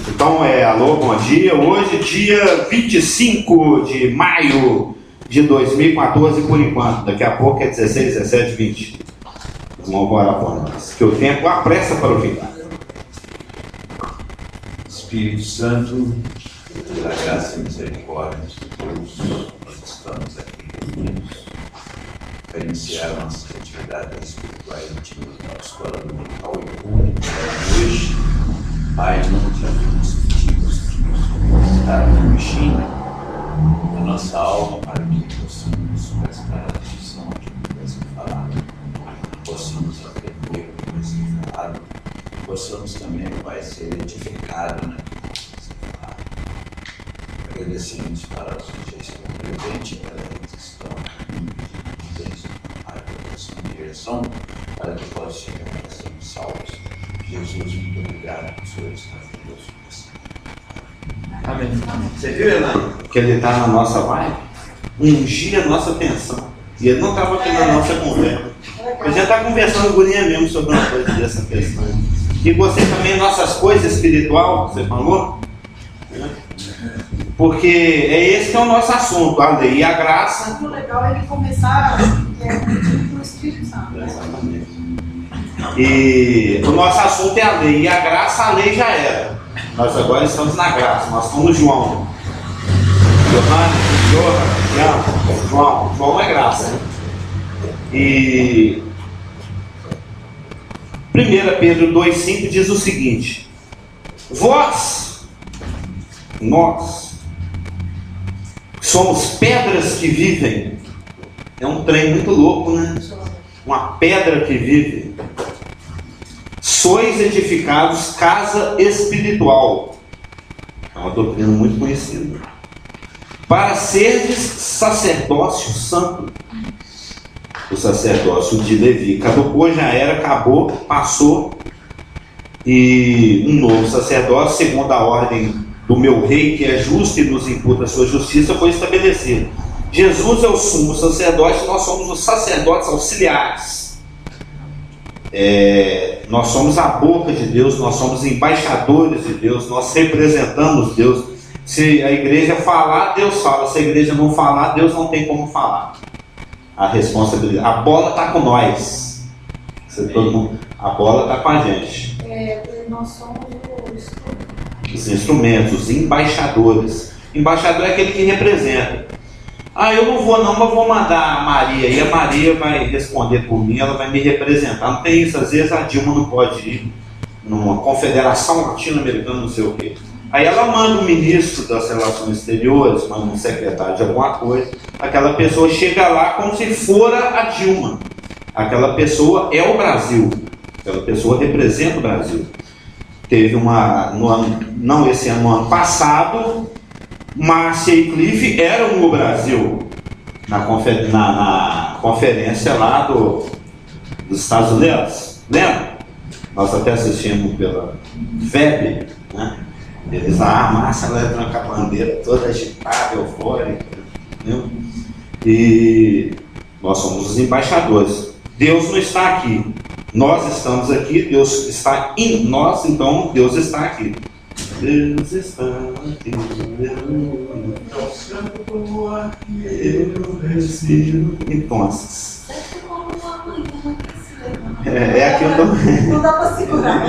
Então, alô, bom dia. Hoje, dia 25 de maio de 2014, por enquanto. Daqui a pouco é 16, 17, 20. Vamos orar por nós. Que o tempo apressa para o fim. Espírito Santo, da graça e misericórdia de Deus, nós estamos aqui reunidos para iniciar nossas atividades espirituais da Escola Dominical e Pública hoje. Pai, em nome de Jesus, pedimos que estar no bichinho da nossa alma para que possamos prestar atenção ao que vai ser falado, possamos aprender o que vai ser falado, possamos também, Pai, ser edificados naquilo que vai ser falado. Agradecemos para os que já estão presentes, para eles que estão presentes, Pai, pela sua direção, para que possam chegar a sermos salvos. Jesus, muito obrigado por Senhor estar conosco. Amém. Você viu, Elaine? Que ele está na nossa vibe? Ungir a nossa atenção. E ele não estava aqui na nossa conversa. A gente está conversando com ele mesmo sobre uma coisa dessa questão. E você também, nossas coisas espiritual, você falou? Porque é esse que é o nosso assunto, a lei e a graça. O legal é ele começar com o Espírito Santo. Exatamente. E o nosso assunto é a lei, e a graça, a lei já era. Nós agora estamos na graça, nós somos João. João é graça. Né? E 1 Pedro 2,5 diz o seguinte: nós, somos pedras que vivem. É um trem muito louco, né? Uma pedra que vive. Sois edificados casa espiritual. É uma doutrina muito conhecida. Para serdes sacerdócio santo. O sacerdócio de Levi caducou, já era, acabou, passou. E um novo sacerdócio, segundo a ordem do meu rei, que é justo e nos imputa a sua justiça, foi estabelecido. Jesus é o sumo sacerdote, nós somos os sacerdotes auxiliares. Nós somos a boca de Deus, nós somos embaixadores de Deus, nós representamos Deus. Se a igreja falar, Deus fala. Se a igreja não falar, Deus não tem como falar. A responsabilidade, a bola está com nós. Todo mundo, a bola está com a gente. Nós somos os instrumentos, os embaixadores. Embaixador é aquele que representa. Eu não vou não, mas vou mandar a Maria, e a Maria vai responder por mim, ela vai me representar. Não tem isso, às vezes a Dilma não pode ir numa confederação latino-americana, não sei o quê. Aí ela manda um ministro das relações exteriores, manda um secretário de alguma coisa, aquela pessoa chega lá como se fora a Dilma. Aquela pessoa é o Brasil, aquela pessoa representa o Brasil. Teve no ano passado, Márcia e Cliff eram no Brasil, na conferência lá dos Estados Unidos. Lembra? Nós até assistimos pela FEB, né? Eles lá, a Márcia, ela entrando com a bandeira toda agitada, eufórica. Entendeu? E nós somos os embaixadores. Deus não está aqui. Nós estamos aqui, Deus está em nós, então Deus está aqui. Deus está aqui, eu respiro. Então, aqui eu também. Não dá para segurar.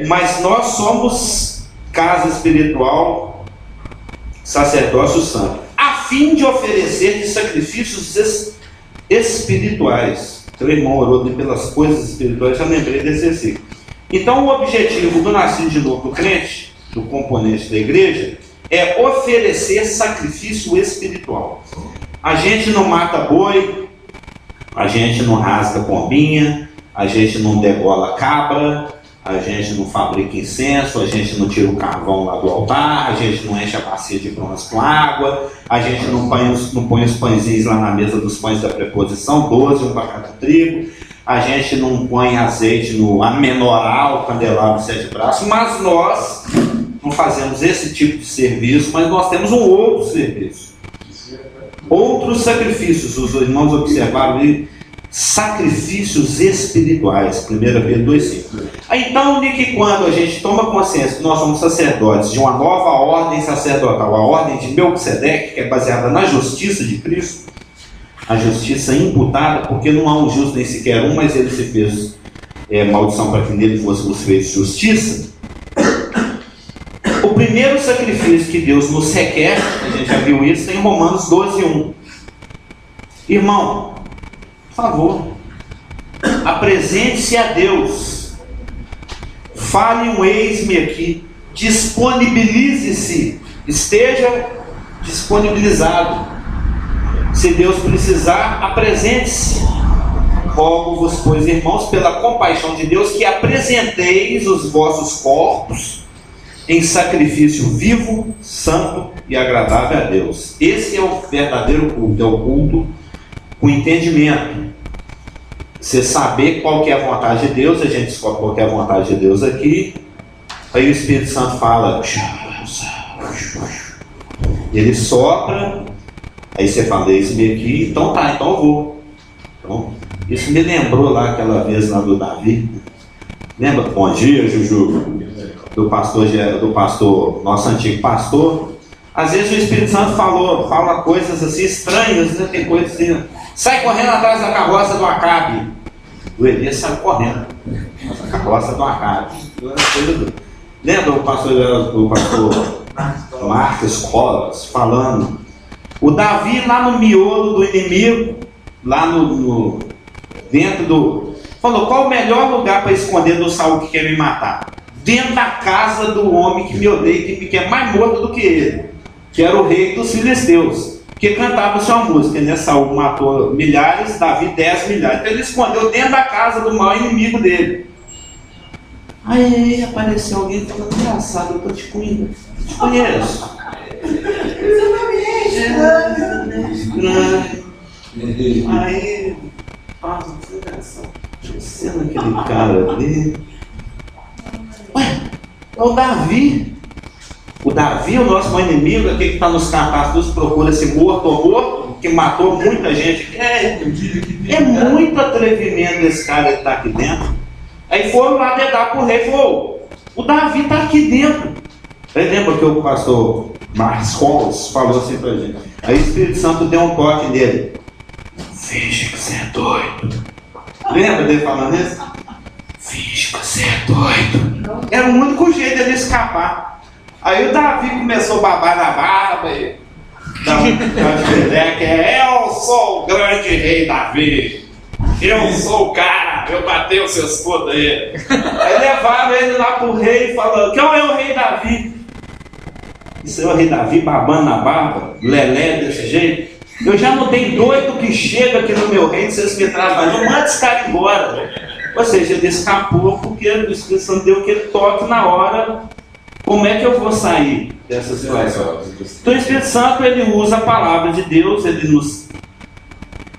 Mas nós somos casa espiritual, sacerdócio santo, a fim de oferecer sacrifícios espirituais. Seu irmão orou pelas coisas espirituais, já lembrei desse versículo. Então, o objetivo do nascido de novo do crente, do componente da igreja, é oferecer sacrifício espiritual. A gente não mata boi, a gente não rasga pombinha, a gente não degola cabra, a gente não fabrica incenso, a gente não tira o carvão lá do altar, a gente não enche a bacia de bronze com água, a gente não põe os pãezinhos lá na mesa dos pães da preposição, 12, um para cada trigo. A gente não põe azeite no amenoral, o candelabro 7 braços, mas nós não fazemos esse tipo de serviço, mas nós temos um outro serviço. Outros sacrifícios, os irmãos observaram ali sacrifícios espirituais. 1 Pedro 2,5. Então, de que quando a gente toma consciência que nós somos sacerdotes de uma nova ordem sacerdotal, a ordem de Melquisedeque, que é baseada na justiça de Cristo, a justiça imputada, porque não há um justo nem sequer um, mas ele se fez maldição para que nele fôssemos feitos justiça. O primeiro sacrifício que Deus nos requer, a gente já viu isso, tem em Romanos 12:1. Irmão, por favor, apresente-se a Deus, fale um eis-me aqui, disponibilize-se, esteja disponibilizado. Se Deus precisar, apresente-se. Rogo-vos, pois, irmãos, pela compaixão de Deus, que apresenteis os vossos corpos em sacrifício vivo, santo e agradável a Deus. Esse é o verdadeiro culto, é o culto com entendimento. Você saber qual que é a vontade de Deus, a gente descobre qual que é a vontade de Deus aqui, aí o Espírito Santo fala, ele sopra, aí você fala, isso meio aqui, então tá, então eu vou. Então, isso me lembrou lá aquela vez lá do Davi. Lembra? Bom dia, Juju. Do pastor, nosso antigo pastor. Às vezes o Espírito Santo fala coisas assim estranhas, né? Tem coisas assim. Sai correndo atrás da carroça do Acabe. O Elias sai correndo. A carroça do Acabe. Lembra o pastor Marcos Colas falando? O Davi lá no miolo do inimigo, lá dentro do... Falou, qual o melhor lugar para esconder do Saul que quer me matar? Dentro da casa do homem que me odeia, que é mais morto do que ele, que era o rei dos filisteus, que cantava sua música, né? Saul matou milhares, Davi 10 milhares. Então ele escondeu dentro da casa do maior inimigo dele. Aí apareceu alguém falando, engraçado, eu tô te conhecendo. Te conheço. Aí faz uma consideração. Sendo aquele cara ali. Ué, é o Davi. O Davi, o nosso maior inimigo, aquele que está nos cartazes, procura esse morto ou morto, que matou muita gente. É muito atrevimento esse cara que está aqui dentro. Aí foram lá dedar para o rei e falou: o Davi está aqui dentro. Aí lembra que o pastor Marcos Colas falou assim pra gente. Aí o Espírito Santo deu um toque nele. Finge que você é doido. Lembra dele falando isso? Finge que você é doido. Era o único jeito dele escapar. Aí o Davi começou a babar na barba e dar um que eu sou o grande rei Davi. Eu sou o cara, eu batei os seus poderes. Aí levaram ele lá pro rei falando, quem é o rei Davi? Isso é o rei Davi babando na barba, lelé desse jeito. Eu já não tenho doido que chega aqui no meu reino, vocês me trazem, não manda esse cara embora. Ou seja, ele escapou porque o Espírito Santo deu aquele toque na hora. Como é que eu vou sair dessa situação? Então o Espírito Santo, ele usa a palavra de Deus,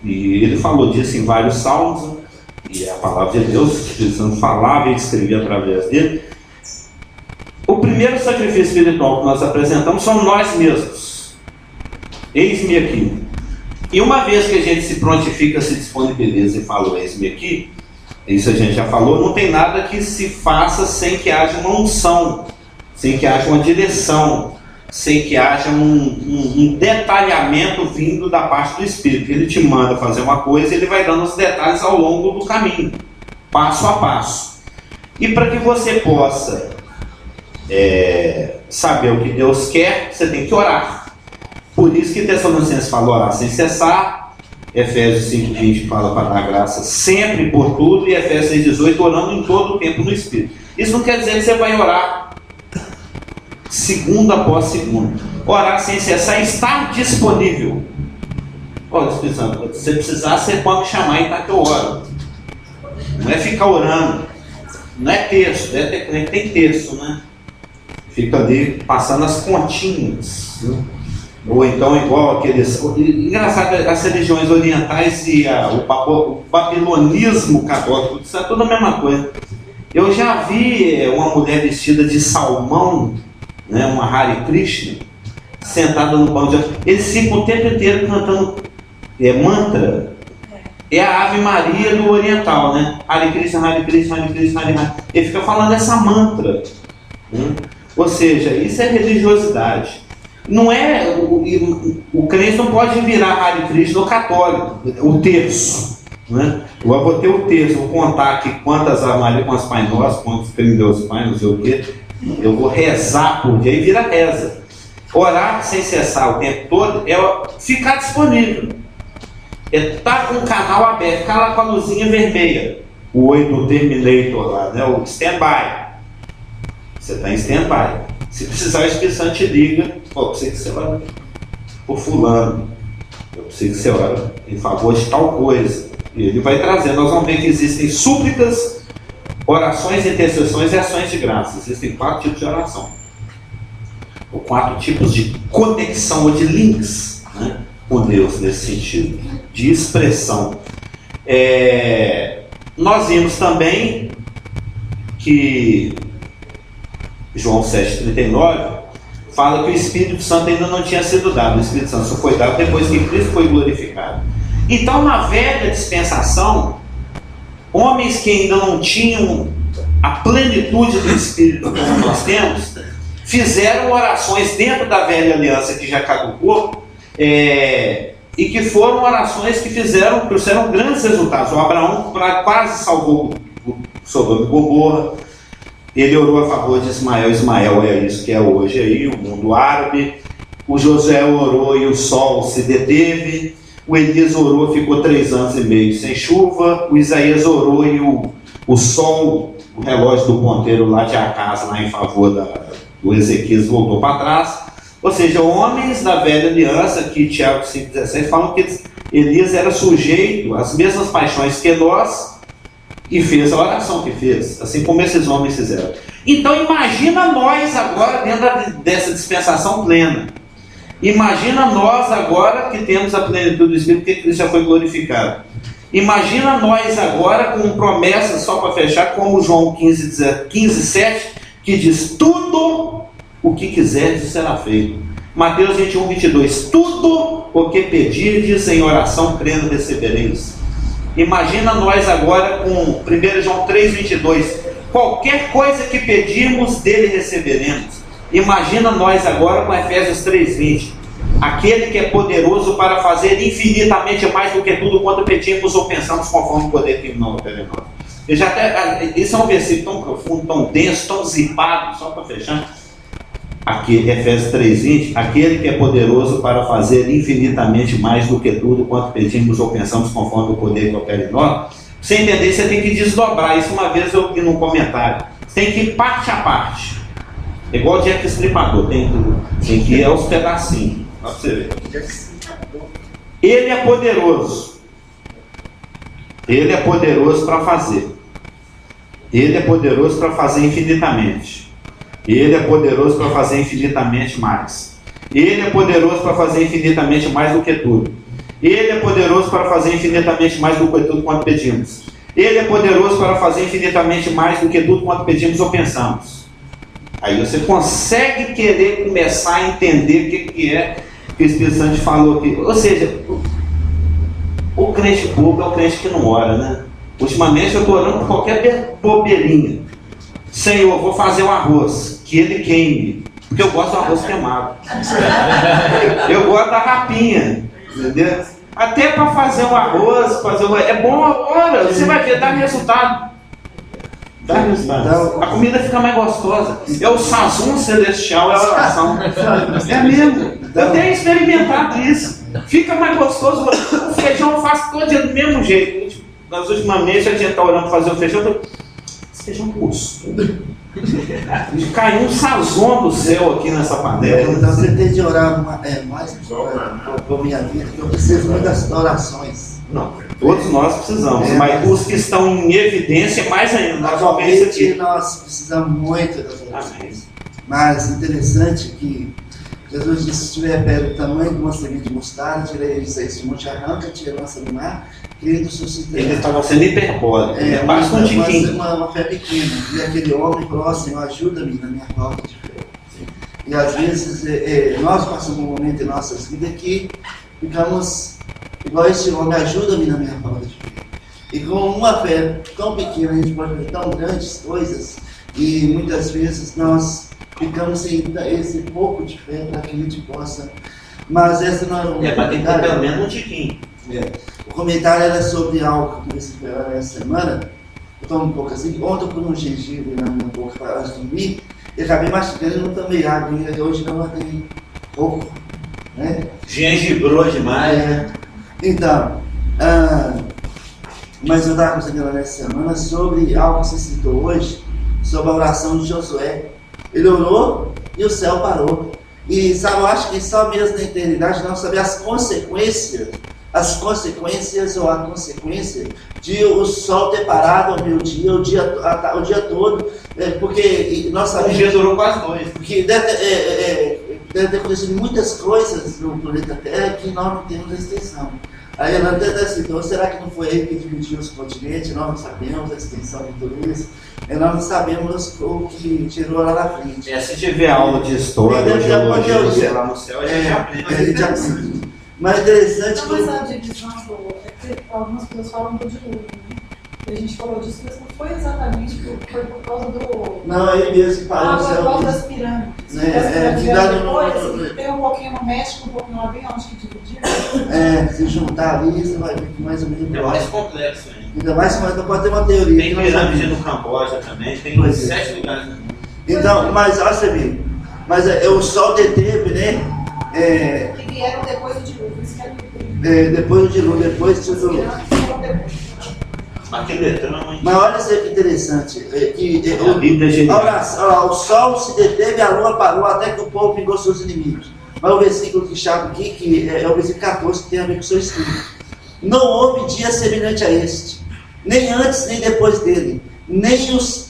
e ele falou disso em vários salmos, e a palavra de Deus, o Espírito Santo falava e escrevia através dele. O primeiro sacrifício espiritual que nós apresentamos somos nós mesmos. Eis-me aqui. E uma vez que a gente se prontifica, se disponibiliza e fala eis-me aqui, isso a gente já falou, não tem nada que se faça sem que haja uma unção, sem que haja uma direção, sem que haja um detalhamento vindo da parte do Espírito. Ele te manda fazer uma coisa e ele vai dando os detalhes ao longo do caminho, passo a passo. E para que você possa saber o que Deus quer, você tem que orar. Por isso que Tessalonicenses fala orar sem cessar, Efésios 5,20 fala para dar graça sempre por tudo, e Efésios 6,18 orando em todo o tempo no Espírito. Isso não quer dizer que você vai orar segundo após segundo. Orar sem cessar é estar disponível. Olha, Espírito Santo, se você precisar, você pode me chamar e tá que eu oro. Não é ficar orando. Não é texto, tem texto, né? Fica ali passando as continhas. Ou então igual aqueles... Engraçado, as religiões orientais e o babilonismo católico, isso é tudo a mesma coisa. Eu já vi uma mulher vestida de salmão, né, uma Hare Krishna, sentada no banco de... Eles ficam o tempo inteiro cantando mantra. É a Ave Maria do Oriental, né? Hare Krishna, Hare Krishna, Hare Krishna, Hare Hare. Ele fica falando essa mantra. Ou seja, isso é religiosidade. Não é... O crente não pode virar Hare Krishna no católico. O terço. Né? Eu vou ter o terço, vou contar aqui quantas Ave Maria, quantos Pai Nosso, quantos Filho Deus Pai, não sei o quê. Eu vou rezar por dia, aí vira reza. Orar sem cessar o tempo todo é ficar disponível. É estar com o canal aberto, ficar lá com a luzinha vermelha. O oi do Terminator lá, né? O stand-by. Você está em stand-by. Se precisar, o Espírito Santo te liga. Pô, eu preciso que você ore por fulano. Eu preciso que você ore em favor de tal coisa. E ele vai trazer. Nós vamos ver que existem súplicas, orações, intercessões e ações de graça. Existem 4 tipos de oração. Ou 4 tipos de conexão ou de links, né, com Deus nesse sentido. De expressão. Nós vimos também que João 7,39 fala que o Espírito Santo ainda não tinha sido dado. O Espírito Santo só foi dado depois que Cristo foi glorificado. Então, na velha dispensação, homens que ainda não tinham a plenitude do Espírito como nós temos, fizeram orações dentro da velha aliança que já caducou, e que foram orações que trouxeram grandes resultados. O Abraão quase salvou o Sodoma e Gomorra. Ele orou a favor de Ismael. Ismael é isso que é hoje aí, o mundo árabe. O Josué orou e o sol se deteve. O Elias orou, ficou 3 anos e meio sem chuva. O Isaías orou e o sol, o relógio do ponteiro lá de Acas, lá em favor do Ezequias, voltou para trás. Ou seja, homens da velha aliança, que Tiago 5,17 falam que Elias era sujeito às mesmas paixões que nós e fez a oração que fez, assim como esses homens fizeram. Então imagina nós agora dentro dessa dispensação plena. Imagina nós agora que temos a plenitude do Espírito, porque Cristo já foi glorificado. Imagina nós agora com promessas, só para fechar, como João 15,7, que diz: tudo o que quiserdes será feito. Mateus 21,22, tudo o que pedirdes em oração crendo recebereis. Imagina nós agora com 1 João 3,22, qualquer coisa que pedirmos dele receberemos. Imagina nós agora com Efésios 3,20, aquele que é poderoso para fazer infinitamente mais do que tudo quanto pedimos ou pensamos, conforme o poder que não opera em nós. Isso é um versículo tão profundo, tão denso, tão zipado, só para fechar. Aqui, Efésios 3,20, aquele que é poderoso para fazer infinitamente mais do que tudo quanto pedimos ou pensamos, conforme o poder que opera em nós. Para você entender, você tem que desdobrar. Isso uma vez eu vi num comentário. Você tem que ir parte a parte. É igual o Jack Stripador, tem que ir aos pedacinhos. Para você ver. Ele é poderoso. Ele é poderoso para fazer. Ele é poderoso para fazer infinitamente. Ele é poderoso para fazer infinitamente mais. Ele é poderoso para fazer infinitamente mais do que tudo. Ele é poderoso para fazer infinitamente mais do que tudo quanto pedimos. Ele é poderoso para fazer infinitamente mais do que tudo quanto pedimos ou pensamos. Aí você consegue querer começar a entender o que é que o Espírito Santo falou aqui. Ou seja, o crente bobo é o crente que não ora, né? Ultimamente eu estou orando por qualquer bobeirinha. Senhor, vou fazer o arroz, que ele queime, porque eu gosto do arroz queimado. Eu gosto da rapinha, entendeu? Até para fazer o arroz, é bom, ora, você vai ver, dá resultado. Dá resultado. A comida fica mais gostosa. É o sazon celestial, é a oração. É mesmo. Eu tenho experimentado isso. Fica mais gostoso. O feijão eu faço todo dia do mesmo jeito. Nas últimas meses a gente está orando para fazer o feijão. Feijão gostoso. Caiu um sazon do céu aqui nessa panela. Então você tem de orar mais por minha vida, que eu preciso muito das orações. Não, todos nós precisamos, mas os que estão em evidência mais ainda. Nós precisamos muito das orações. Mas interessante que Jesus disse: se tiver pedra do tamanho de uma semente de mostarda, tirei eles aí, se monte arranca, tira lança do mar. Ele estava sendo hiperbólico, basta um tiquinho. Uma fé pequena. E aquele homem próximo, ajuda-me na minha falta de fé. E às vezes nós passamos um momento em nossas vidas que ficamos igual esse homem, ajuda-me na minha falta de fé. E com uma fé tão pequena, a gente pode ver tão grandes coisas, e muitas vezes nós ficamos sem esse pouco de fé para que a gente possa. Mas essa não era uma mas tem que ter pelo menos um tiquinho. O comentário era sobre algo que eu comecei a falar essa semana. Eu tomo um pouco assim. Ontem eu pus um gengibre na minha boca para antes de dormir. E acabei mastigando e não tomei água ainda. Hoje não tem pouco. Né? Gengibrou demais. Então, mas eu estava conversando nessa semana sobre algo que você citou hoje, sobre a oração de Josué. Ele orou e o céu parou. E sabe, eu acho que só mesmo na eternidade nós sabemos as consequências ou a consequência de o sol ter parado ao meio-dia, o dia todo, porque nós sabemos. O dia durou quase 2. Porque deve ter acontecido muitas coisas no planeta Terra que nós não temos a extensão. Aí ela até citou, será que não foi ele que dividiu os continentes? Nós não sabemos a extensão de tudo isso. Nós não sabemos o que tirou lá na frente. Se tiver aula de história, geologia, sei lá no céu, a gente aprende. Mas interessante que... Mas a divisão algumas pessoas falam do dilúvio, né? E a gente falou disso, mas não foi exatamente foi por causa do... Não, é ele mesmo que falou. Foi por causa das pirâmides. Depois, tem um pouquinho no México, um pouquinho lá bem onde que dividiu. Se juntar ali, você vai ver que mais ou menos... É mais complexo ainda. Ainda mais, mas não pode ter uma teoria. Tem pirâmide no Camboja também, tem 7 lugares. Então, mas olha você vê, mas o sol deteve, né? Que vieram depois do dilúvio, isso que é depois do dilúvio, depois do dilúvio. Mas que letrão, hein? Mas olha só que interessante, a Bíblia é genial. O sol se deteve, a lua parou até que o povo vingou seus inimigos. Mas o versículo que chama aqui, que é o versículo 14, que tem a ver com o seu espírito. Não houve dia semelhante a este, nem antes nem depois dele, nem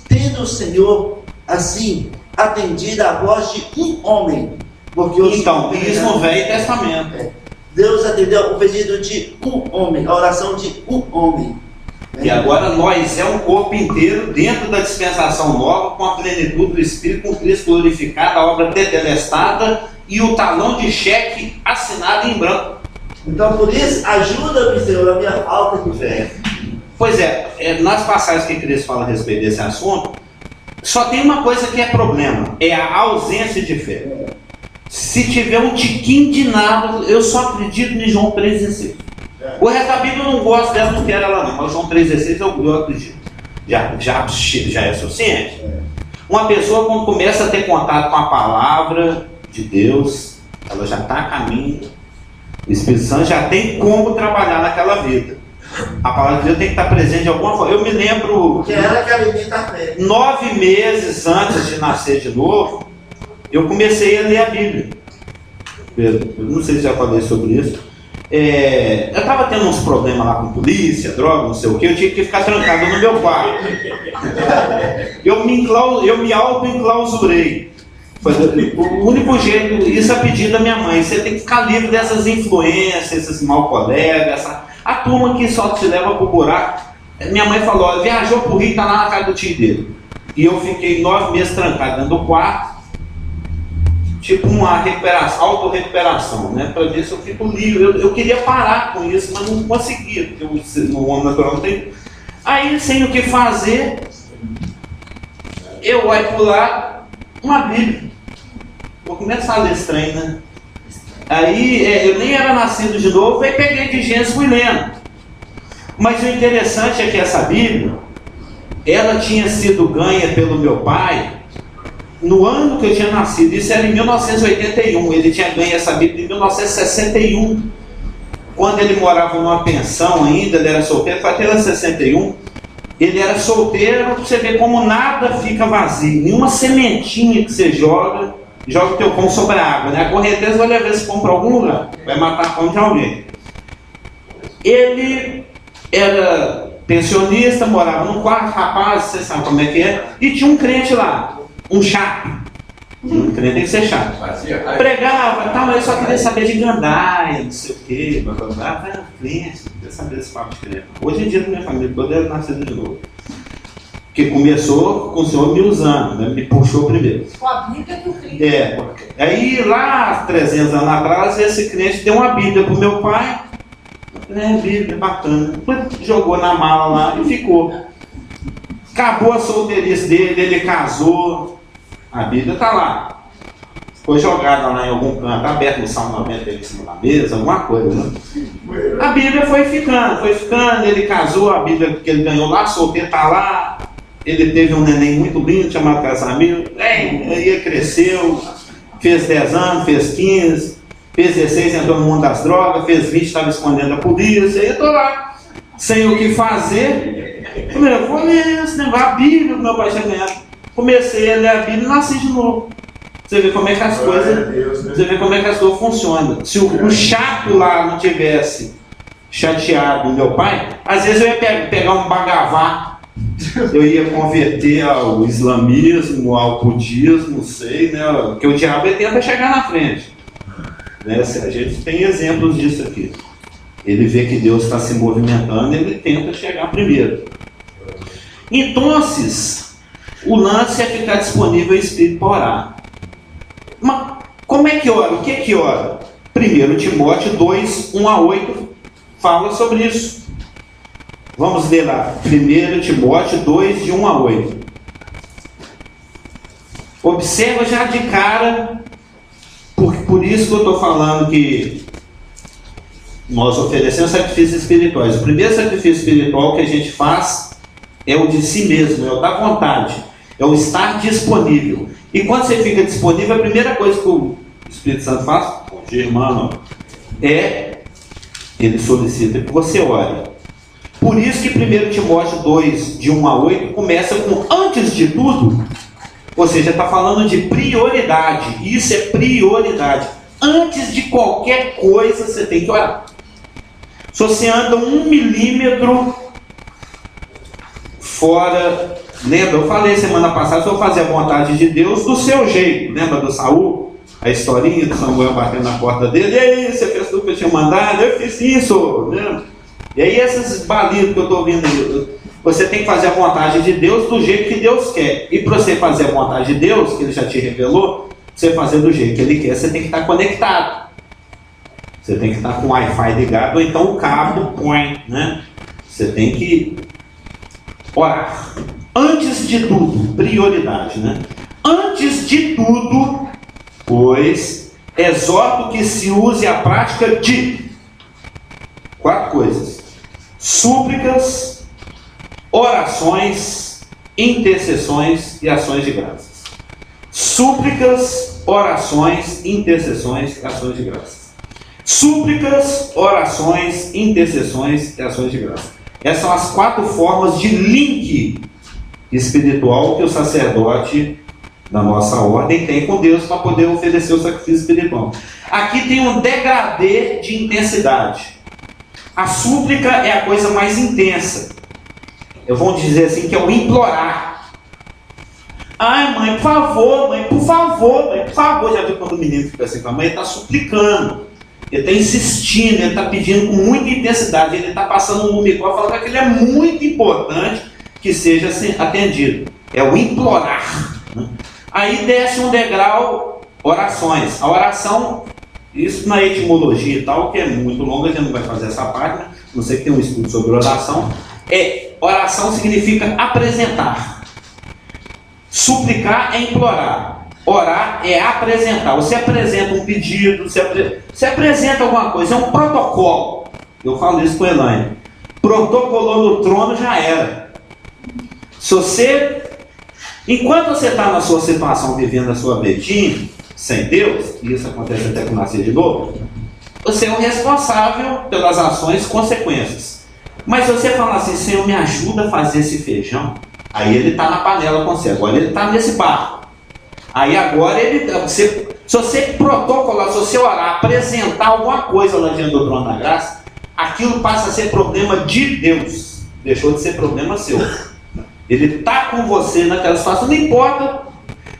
tendo o Senhor assim atendido a voz de um homem. Porque então, isso no Velho Testamento. Deus atendeu o pedido de um homem, a oração de um homem. E agora nós é um corpo inteiro dentro da dispensação nova, com a plenitude do Espírito, com Cristo glorificado, a obra tetelestada e o talão de cheque assinado em branco. Então, por isso, ajuda-me, Senhor, a minha falta de fé. Pois nas passagens que Cristo fala a respeito desse assunto, só tem uma coisa que é problema, é a ausência de fé. Se tiver um tiquinho de nada, eu só acredito em João 3,16. O resto da Bíblia eu não gosto dela, não quero ela não, mas João 3,16 eu acredito. Já é suficiente. Uma pessoa, quando começa a ter contato com a palavra de Deus, ela já está a caminho. O Espírito Santo já tem como trabalhar naquela vida. A palavra de Deus tem que estar presente de alguma forma. Eu me lembro... Porque ela que alimenta a fé. 9 meses antes de nascer de novo, eu comecei a ler a Bíblia. Eu não sei se já falei sobre isso. Eu estava tendo uns problemas lá com polícia, droga, não sei o que. Eu tinha que ficar trancado no meu quarto. Eu me auto-enclausurei. O único jeito, isso a pedido da minha mãe, você tem que ficar livre dessas influências, esses mal colegas, a turma que só te leva pro buraco. Minha mãe falou, viajou pro Rio, tá lá na casa do tio dele. E eu fiquei 9 meses trancado dentro do quarto, tipo uma auto-recuperação, né? Para ver se eu fico livre. Eu queria parar com isso, mas não conseguia, porque no homem natural não tem. Aí, sem o que fazer, eu olho pro lado, uma Bíblia. Vou começar a ler esse trem, né? Aí, eu nem era nascido de novo, aí peguei de Gênesis e fui lendo. Mas o interessante é que essa Bíblia, ela tinha sido ganha pelo meu pai no ano que eu tinha nascido. Isso era em 1981. Ele tinha ganho essa Bíblia em 1961. Quando ele morava numa pensão ainda, ele era solteiro, foi até 61. Ele era solteiro, você vê como nada fica vazio. Nenhuma sementinha que você joga o teu pão sobre a água, né? A correnteza vai levar esse pão para algum lugar, vai matar a fome de alguém. Ele era pensionista, morava num quarto, rapaz, você sabe como é que é, e tinha um crente lá, um chato. Um crente tem que ser chato. Pregava e tal, mas eu só queria saber de gandaia, não sei o quê, era crente, não queria saber desse papo de crente. Hoje em dia, minha família toda é nascida de novo. Que começou com o Senhor me usando, né? Me puxou primeiro. Com a Bíblia que o Cristo. Aí lá, 300 anos atrás, esse crente deu uma Bíblia para o meu pai. Bíblia, bacana. Jogou na mala lá e ficou. Acabou a solteirice dele, ele casou. A Bíblia está lá. Foi jogada lá em algum canto, aberto no Salmo 90 em cima da mesa, alguma coisa, né? A Bíblia foi ficando, ele casou, a Bíblia que ele ganhou lá, solteiro está lá. Ele teve um neném muito lindo, chamado casamento. Aí cresceu, fez 10 anos, fez 15, fez 16, entrou no mundo das drogas, fez 20, estava escondendo da polícia. Aí eu estou lá, sem o que fazer. Eu vou ler esse negócio, a Bíblia, meu pai tinha ganhado. Comecei a ler a Bíblia e nasci de novo. Você vê como é que as coisas, você vê como é que as coisas funcionam. Se o chato lá não tivesse chateado meu pai, às vezes eu ia pegar um bagavá, eu ia converter ao islamismo, ao budismo, não sei, né? Porque o diabo tenta chegar na frente. Né? A gente tem exemplos disso aqui. Ele vê que Deus está se movimentando, ele tenta chegar primeiro. Então, o lance é ficar disponível em espírito para orar. Mas como é que ora? O que é que ora? 1 Timóteo 2, 1 a 8 fala sobre isso. Vamos ler lá. 1 Timóteo 2, de 1 a 8. Observa já de cara, por isso que eu estou falando que nós oferecemos sacrifícios espirituais. O primeiro sacrifício espiritual que a gente faz é o de si mesmo, é o da vontade, é o estar disponível. E quando você fica disponível, a primeira coisa que o Espírito Santo faz, bom dia, irmão, ele solicita que você ore. Por isso que 1 Timóteo 2, de 1 a 8, começa com antes de tudo, ou seja, está falando de prioridade. Isso é prioridade. Antes de qualquer coisa, você tem que orar. Se você anda 1 milímetro fora, lembra, eu falei semana passada, se eu fazer a vontade de Deus do seu jeito, lembra do Saul? A historinha do Samuel batendo na porta dele, e aí, você fez tudo que eu tinha mandado, eu fiz isso, lembra? E aí esses balidos que eu estou ouvindo aí, você tem que fazer a vontade de Deus do jeito que Deus quer. E para você fazer a vontade de Deus, que Ele já te revelou, você fazer do jeito que Ele quer, você tem que estar conectado. Você tem que estar com o Wi-Fi ligado, ou então o cabo põe, né? Você tem que orar. Antes de tudo, prioridade, né? Antes de tudo, pois, exorto que se use a prática de 4 coisas: súplicas, orações, intercessões e ações de graças. Súplicas, orações, intercessões e ações de graças. Súplicas, orações, intercessões e ações de graças. Essas são as 4 formas de link espiritual que o sacerdote da nossa ordem tem com Deus para poder oferecer o sacrifício espiritual. Aqui tem um degradê de intensidade. A súplica é a coisa mais intensa. Eu vou dizer assim que é o implorar. Ai, mãe, por favor, mãe, por favor, mãe, por favor. Já viu quando o menino fica assim com a mãe? Ele está suplicando. Ele está insistindo, ele está pedindo com muita intensidade. Ele está passando um lumicó falando que ele é muito importante que seja atendido. É o implorar. Aí desce um degrau, orações. A oração, isso na etimologia e tal, que é muito longa, a gente não vai fazer essa parte, né? Não sei que tem um estudo sobre oração. Oração significa apresentar. Suplicar é implorar. Orar é apresentar. Você apresenta um pedido, você apresenta alguma coisa, é um protocolo. Eu falo isso com a Elaine. Protocolou no trono, já era. Se você, enquanto você está na sua situação, vivendo a sua vidinha, sem Deus, e isso acontece até com nascer de novo, você é o responsável pelas ações e consequências. Mas se você falar assim, Senhor, me ajuda a fazer esse feijão, aí ele está na panela com você, agora ele está nesse barco. Aí agora se você protocolar, se você orar, apresentar alguma coisa lá diante do trono da graça, aquilo passa a ser problema de Deus, deixou de ser problema seu. Ele está com você naquela situação, não importa,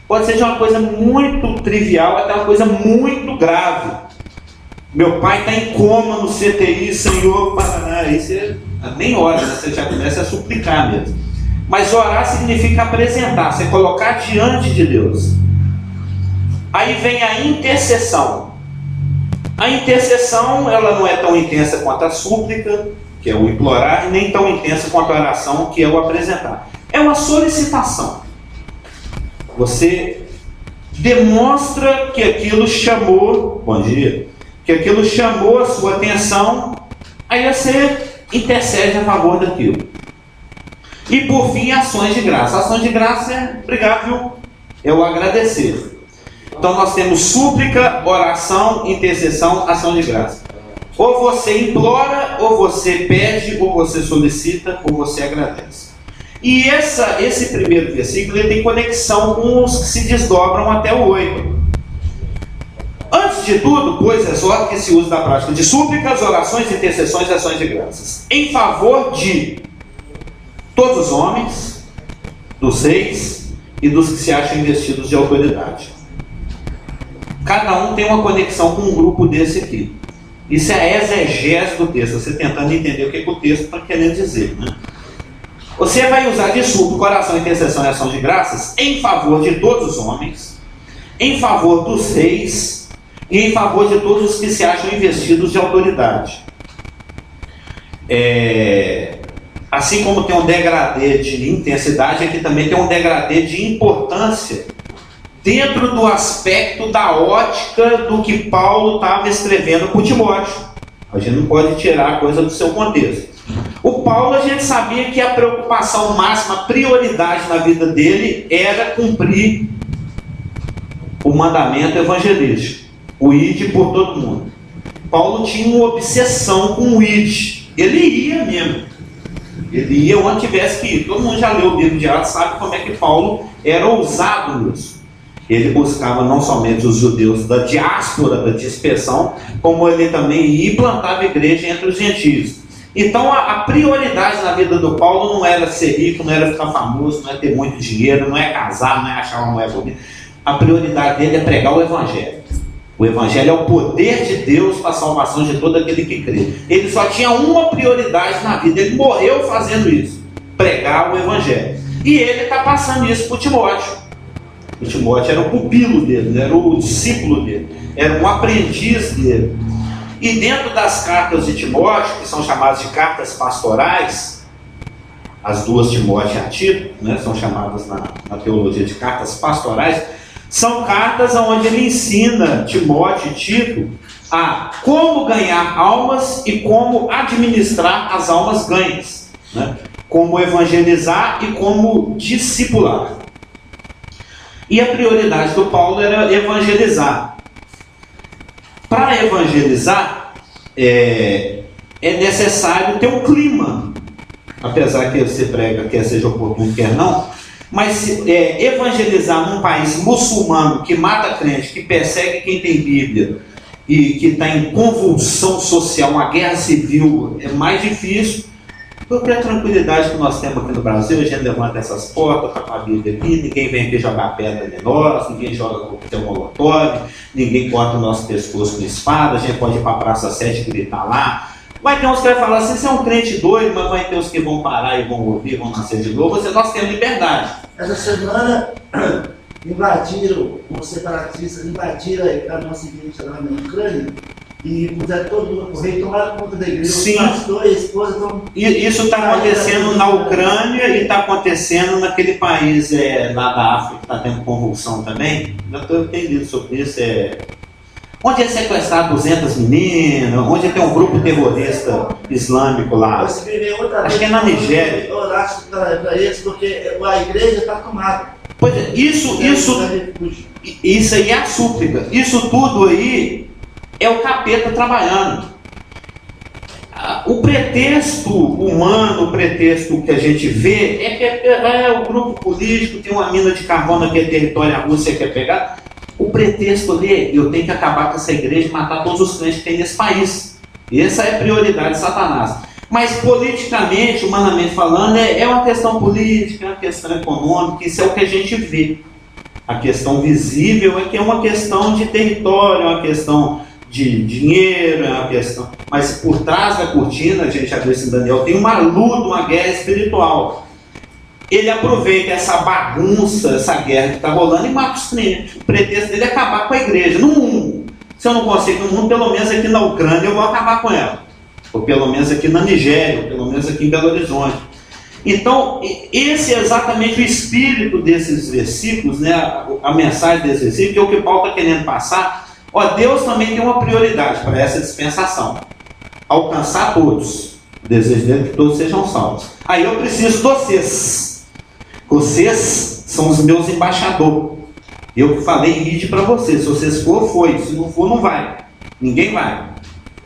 pode ser de uma coisa muito trivial até uma coisa muito grave. Meu pai está em coma no CTI, Senhor, aí você nem ora, né? Você já começa a suplicar mesmo. Mas orar significa apresentar, você colocar diante de Deus. Aí vem a intercessão. A intercessão, ela não é tão intensa quanto a súplica, que é o implorar, e nem tão intensa quanto a oração, que é o apresentar. É uma solicitação. Você demonstra que aquilo chamou, bom dia, que aquilo chamou a sua atenção, aí você intercede a favor daquilo. E por fim, ações de graça. Ações de graça é obrigado, viu? É o agradecer. Então nós temos súplica, oração, intercessão, ação de graça. Ou você implora, ou você pede, ou você solicita, ou você agradece. E esse primeiro versículo ele tem conexão com os que se desdobram até o 8. Antes de tudo, pois exorto que se use da prática de súplicas, orações, intercessões e ações de graças, em favor de todos os homens, dos reis e dos que se acham investidos de autoridade. Cada um tem uma conexão com um grupo desse aqui. Isso é a exegese do texto, você tentando entender o que o texto está querendo dizer, né? Você vai usar de súplica, oração, intercessão e ação de graças em favor de todos os homens, em favor dos reis e em favor de todos os que se acham investidos de autoridade. Assim como tem um degradê de intensidade, aqui também tem um degradê de importância dentro do aspecto da ótica do que Paulo estava escrevendo para Timóteo. A gente não pode tirar a coisa do seu contexto. O Paulo, a gente sabia que a preocupação máxima, a prioridade na vida dele era cumprir o mandamento evangelístico, o ide por todo mundo. Paulo tinha uma obsessão com o ide. Ele ia mesmo. Ele ia onde tivesse que ir. Todo mundo já leu o livro de Atos, sabe como é que Paulo era ousado nisso. Ele buscava não somente os judeus da diáspora, da dispersão, como ele também ia e plantava igreja entre os gentios. Então a prioridade na vida do Paulo não era ser rico, não era ficar famoso, não é ter muito dinheiro, não é casar, não é achar uma mulher bonita. A prioridade dele é pregar o Evangelho. O Evangelho é o poder de Deus para a salvação de todo aquele que crê. Ele só tinha uma prioridade na vida, ele morreu fazendo isso, pregar o Evangelho. E ele está passando isso para o Timóteo. O Timóteo era o pupilo dele, era o discípulo dele, era um aprendiz dele. E dentro das cartas de Timóteo, que são chamadas de cartas pastorais, as duas Timóteo e a Tito, né, são chamadas na teologia de cartas pastorais, são cartas onde ele ensina Timóteo e Tito a como ganhar almas e como administrar as almas ganhas, né, como evangelizar e como discipular. E a prioridade do Paulo era evangelizar. Para evangelizar, é necessário ter um clima, apesar que você prega, quer seja oportuno, quer não, mas evangelizar num país muçulmano que mata crente, que persegue quem tem Bíblia e que está em convulsão social, uma guerra civil, é mais difícil, porque a tranquilidade que nós temos aqui no Brasil, a gente levanta essas portas, está com a Bíblia aqui, ninguém vem aqui jogar pedra de nós, ninguém joga coquetel molotov, ninguém corta o nosso pescoço com espada, a gente pode ir para a Praça 7 e gritar lá. Vai ter uns que vão falar assim, você é um crente doido, mas vai ter uns que vão parar e vão ouvir, vão nascer de novo. Nós temos liberdade. Essa semana invadiram, os separatistas invadiram a nossa igreja lá na Ucrânia e puseram todo mundo correr, tomaram conta da igreja. Sim. Os pastores, a esposa estão... Isso está acontecendo na Ucrânia e está acontecendo naquele país lá da África que está tendo convulsão também. Eu estou entendendo sobre isso. Onde é sequestrado 200 meninas, onde tem um grupo terrorista islâmico lá. Acho que é na Nigéria. Eu orasse para eles, porque a igreja está tomada. Pois é, isso aí é a súplica. Isso tudo aí é o capeta trabalhando. O pretexto humano, o pretexto que a gente vê é que o grupo político tem uma mina de carvão que é território, a Rússia quer pegar. O pretexto ali, eu tenho que acabar com essa igreja e matar todos os crentes que tem nesse país. Essa é a prioridade de Satanás. Mas politicamente, humanamente falando, é uma questão política, é uma questão econômica, isso é o que a gente vê. A questão visível é que é uma questão de território, é uma questão de dinheiro, é uma questão... Mas por trás da cortina, a gente já viu isso em Daniel, tem uma luta, uma guerra espiritual. Ele aproveita essa bagunça, essa guerra que está rolando e mata os crentes. O pretexto dele é acabar com a igreja no mundo. Se eu não consigo no mundo, pelo menos aqui na Ucrânia eu vou acabar com ela. Ou pelo menos aqui na Nigéria, ou pelo menos aqui em Belo Horizonte. Então, esse é exatamente o espírito desses versículos, né? A mensagem desse versículo, que é o que Paulo está querendo passar. Ó, Deus também tem uma prioridade para essa dispensação: alcançar todos. O desejo dele é que todos sejam salvos. Aí eu preciso de vocês. Vocês são os meus embaixadores. Eu que falei, ide para vocês. Se vocês for, foi. Se não for, não vai. Ninguém vai.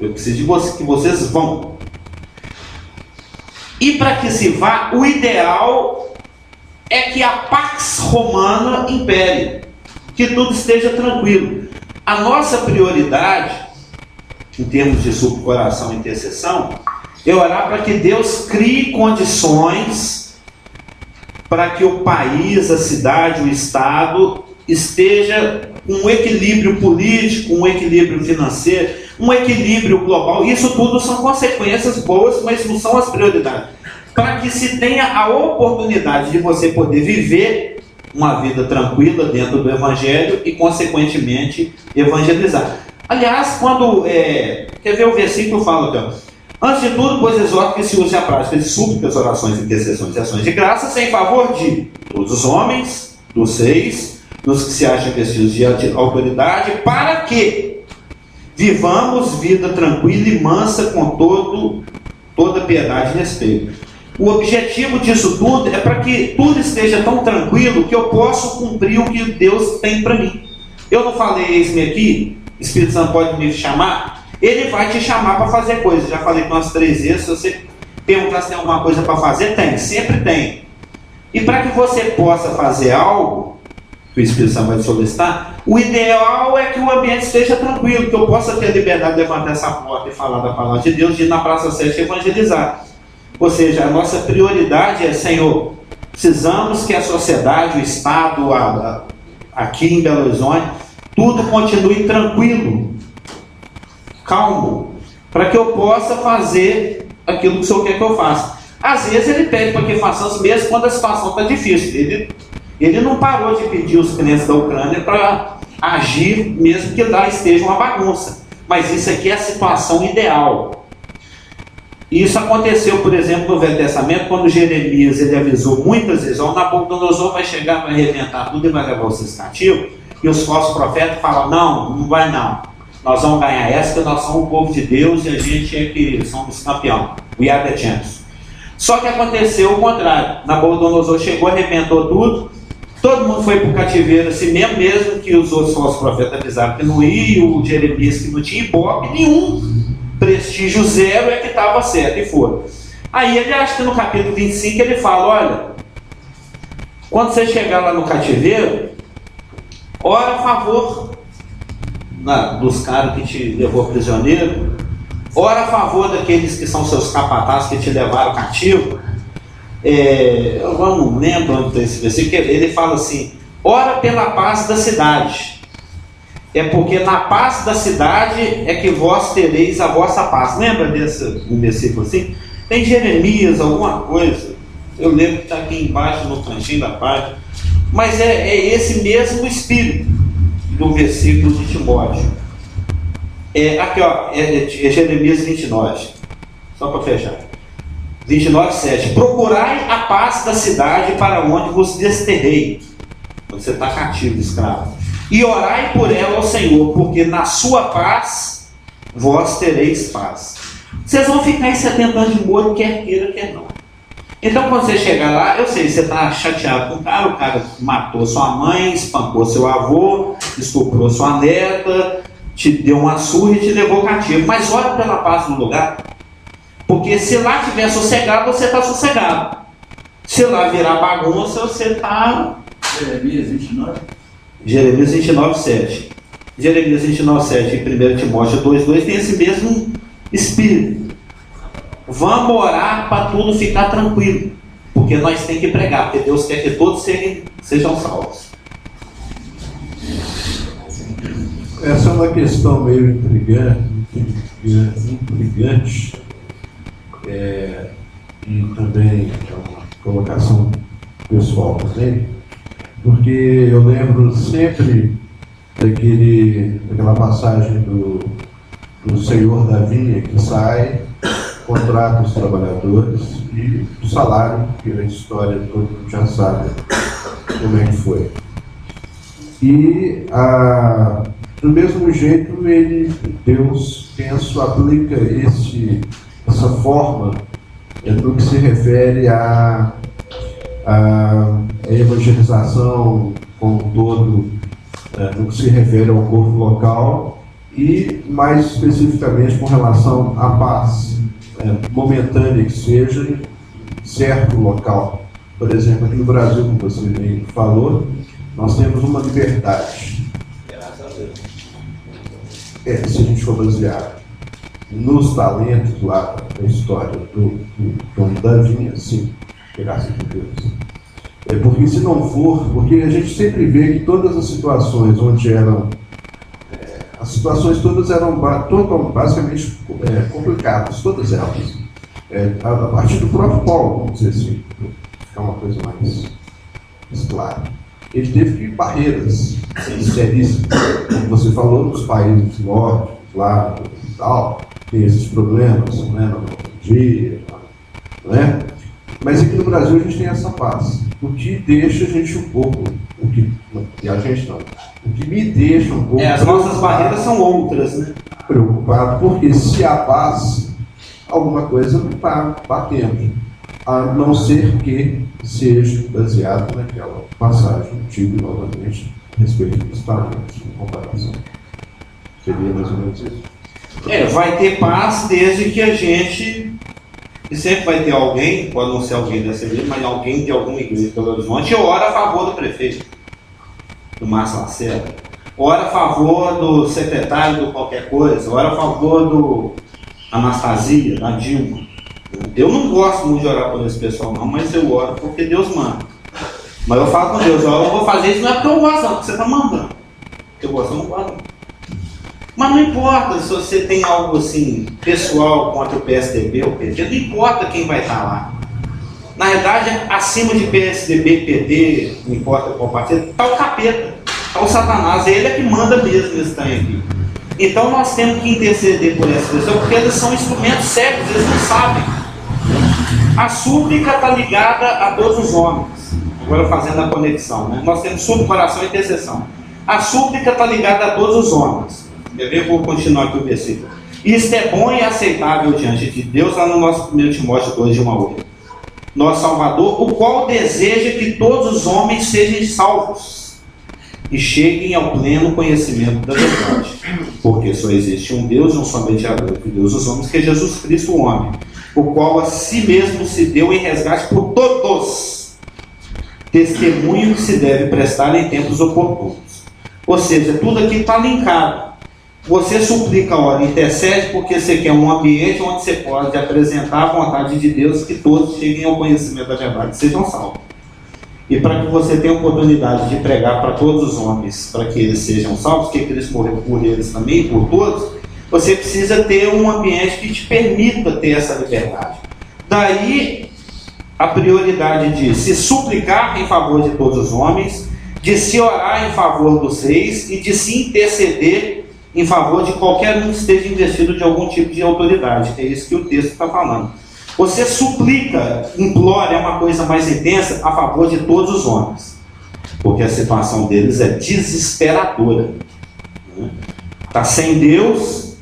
Eu preciso de vocês, que vocês vão. E para que se vá, o ideal é que a pax romana impere, que tudo esteja tranquilo. A nossa prioridade, em termos de subcoração e intercessão, é orar para que Deus crie condições para que o país, a cidade, o Estado esteja com um equilíbrio político, um equilíbrio financeiro, um equilíbrio global. Isso tudo são consequências boas, mas não são as prioridades. Para que se tenha a oportunidade de você poder viver uma vida tranquila dentro do Evangelho e, consequentemente, evangelizar. Aliás, quando... quer ver o versículo fala, então, antes de tudo, pois exorto que se use a prática de súplicas, orações, intercessões e ações de graças em favor de todos os homens, dos reis, dos que se acham vestidos de autoridade, para que vivamos vida tranquila e mansa com toda piedade e respeito. O objetivo disso tudo é para que tudo esteja tão tranquilo que eu possa cumprir o que Deus tem para mim. Eu não falei, eis-me aqui, o Espírito Santo pode me chamar? Ele vai te chamar para fazer coisas. Já falei com umas 3 vezes. Se você perguntar se tem alguma coisa para fazer, tem, sempre tem. E para que você possa fazer algo que o Espírito Santo vai solicitar, o ideal é que o ambiente esteja tranquilo, que eu possa ter a liberdade de levantar essa porta e falar da palavra de Deus, de ir na Praça 7 evangelizar. Ou seja, a nossa prioridade é, Senhor, precisamos que a sociedade, o Estado, aqui em Belo Horizonte, tudo continue tranquilo, calmo, para que eu possa fazer aquilo que o Senhor quer que eu faça. Às vezes ele pede para que façamos mesmo quando a situação está difícil. Ele não parou de pedir os crentes da Ucrânia para agir, mesmo que lá esteja uma bagunça. Mas isso aqui é a situação ideal. Isso aconteceu, por exemplo, no Velho Testamento, quando Jeremias ele avisou muitas vezes: o Nabucodonosor vai chegar, vai arrebentar tudo e vai levar vocês cativos. E os falsos profetas falam: não vai não. Nós vamos ganhar essa, porque nós somos o povo de Deus e a gente é que somos campeão. We are the champions. Só que aconteceu o contrário. Nabucodonosor chegou, arrebentou tudo. Todo mundo foi para o cativeiro assim mesmo que os outros falsos profetas avisaram que não ia, o Jeremias que não tinha ibope nenhum. Prestígio zero é que estava certo, e foram. Aí ele acha que no capítulo 25 ele fala: olha, quando você chegar lá no cativeiro, ora a favor dos caras que te levou prisioneiro, ora a favor daqueles que são seus capatazes que te levaram cativo. Eu não lembro onde está esse versículo, ele fala assim: ora pela paz da cidade. É porque na paz da cidade é que vós tereis a vossa paz. Lembra desse um versículo assim? Tem Jeremias, alguma coisa. Eu lembro que está aqui embaixo no cantinho da página. Mas é esse mesmo espírito do versículo de Timóteo. Aqui, ó, é Jeremias 29. Só para fechar. 29:7. Procurai a paz da cidade para onde vos desterrei. Quando você está cativo, escravo. E orai por ela ao Senhor, porque na sua paz vós tereis paz. Vocês vão ficar em 70 anos de moro, quer queira, quer não. Então, quando você chegar lá, eu sei, você está chateado com o cara matou sua mãe, espancou seu avô, estuprou sua neta, te deu uma surra e te levou cativo. Mas ora pela paz do lugar, porque se lá estiver sossegado, você está sossegado. Se lá virar bagunça, você está... Jeremias 29? Jeremias 29:7. Jeremias 29:7 e 1 Timóteo 2:2 tem esse mesmo espírito. Vamos orar para tudo ficar tranquilo, porque nós temos que pregar, porque Deus quer que todos sejam salvos. Essa é uma questão meio intrigante, e também é uma colocação pessoal também, porque eu lembro sempre daquela passagem do senhor da vinha que sai, contrata os trabalhadores e o salário, que a história todo mundo já sabe como é que foi. E do mesmo jeito, Deus, penso, aplica essa forma no que se refere à evangelização como um todo, no que se refere ao povo local e, mais especificamente, com relação à paz momentânea que seja em certo local. Por exemplo, aqui no Brasil, como você bem falou, nós temos uma liberdade. Graças a Deus. Se a gente for basear nos talentos lá da história do dono da vinha, sim, graças a Deus. Porque se não for, porque a gente sempre vê que todas as situações onde eram, as situações todas eram basicamente complicadas, todas elas. A partir do próprio Paulo, vamos dizer assim, para ficar uma coisa mais clara. Ele teve que barreiras seríssimas, como você falou, nos países nórdicos, lá e tal, tem esses problemas, né, no dia, não é? Mas aqui no Brasil a gente tem essa paz, o que deixa a gente um pouco, o que me deixa um pouco... As nossas barreiras são outras, né? Preocupado, porque se há paz, alguma coisa não está batendo, a não ser que seja baseado naquela passagem, digo novamente, a respeito dos talentos, em comparação. Seria mais ou menos isso. Vai ter paz desde que a gente... E sempre vai ter alguém, pode não ser alguém dessa igreja, mas alguém de alguma igreja de Belo Horizonte, ora a favor do prefeito, do Márcio Lacerda, ora a favor do secretário do qualquer coisa, ora a favor do Anastasia, da Dilma. Eu não gosto muito de orar por esse pessoal não, mas eu oro porque Deus manda. Mas eu falo com Deus, eu vou fazer isso não é porque eu gosto, não, porque você está mandando. Porque eu gosto, eu não gosto. Mas não importa se você tem algo assim, pessoal contra o PSDB ou PT, não importa quem vai estar lá. Na verdade, acima de PSDB, PT, não importa qual partido, está o capeta, está o Satanás, ele é que manda mesmo nesse trem aqui. Então nós temos que interceder por essas pessoas, porque eles são instrumentos cegos, eles não sabem. A súplica está ligada a todos os homens. Agora fazendo a conexão, né? Nós temos súplica, oração e intercessão. A súplica está ligada a todos os homens. Quer ver? Vou continuar aqui o versículo. Isto é bom e aceitável diante de Deus, lá no nosso 1 Timóteo 2, de 1 a 8. Nosso Salvador, o qual deseja que todos os homens sejam salvos e cheguem ao pleno conhecimento da verdade. Porque só existe um Deus e um só mediador entre Deus e os homens, que é Jesus Cristo, o homem, o qual a si mesmo se deu em resgate por todos, testemunho que se deve prestar em tempos oportunos. Ou seja, tudo aqui está linkado. Você suplica, ora, intercede porque você quer um ambiente onde você pode apresentar a vontade de Deus, que todos cheguem ao conhecimento da verdade e sejam salvos. E para que você tenha a oportunidade de pregar para todos os homens, para que eles sejam salvos, que Cristo morreu por eles também, por todos, você precisa ter um ambiente que te permita ter essa liberdade. Daí a prioridade de se suplicar em favor de todos os homens, de se orar em favor dos reis e de se interceder em favor de qualquer um que esteja investido de algum tipo de autoridade. É isso que o texto está falando. Você suplica, implora, é uma coisa mais intensa, a favor de todos os homens. Porque a situação deles é desesperadora. Está sem Deus,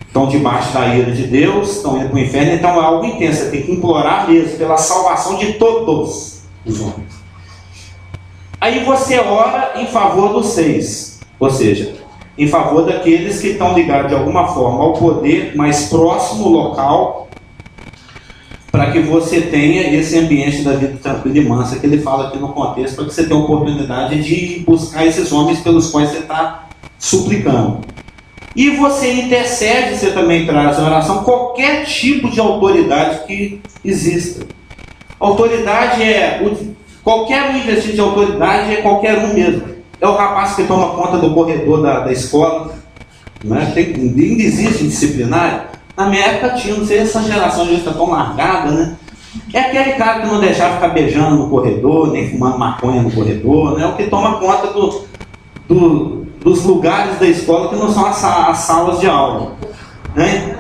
estão debaixo da ira de Deus, estão indo para o inferno, então é algo intenso. Você tem que implorar mesmo pela salvação de todos os homens. Aí você ora em favor dos reis, ou seja, em favor daqueles que estão ligados de alguma forma ao poder mais próximo, local, para que você tenha esse ambiente da vida tranquila e mansa que ele fala aqui no contexto, para que você tenha a oportunidade de buscar esses homens pelos quais você está suplicando. E você intercede, você também traz em oração qualquer tipo de autoridade que exista. Autoridade qualquer um investido de autoridade é qualquer um mesmo. É o rapaz que toma conta do corredor da escola, né? Ainda existe disciplinário. Na minha época tinha, não sei, essa geração de hoje está tão largada, né? É aquele cara que não deixava ficar beijando no corredor, nem fumando maconha no corredor, né? O que toma conta dos lugares da escola que não são as salas de aula, né?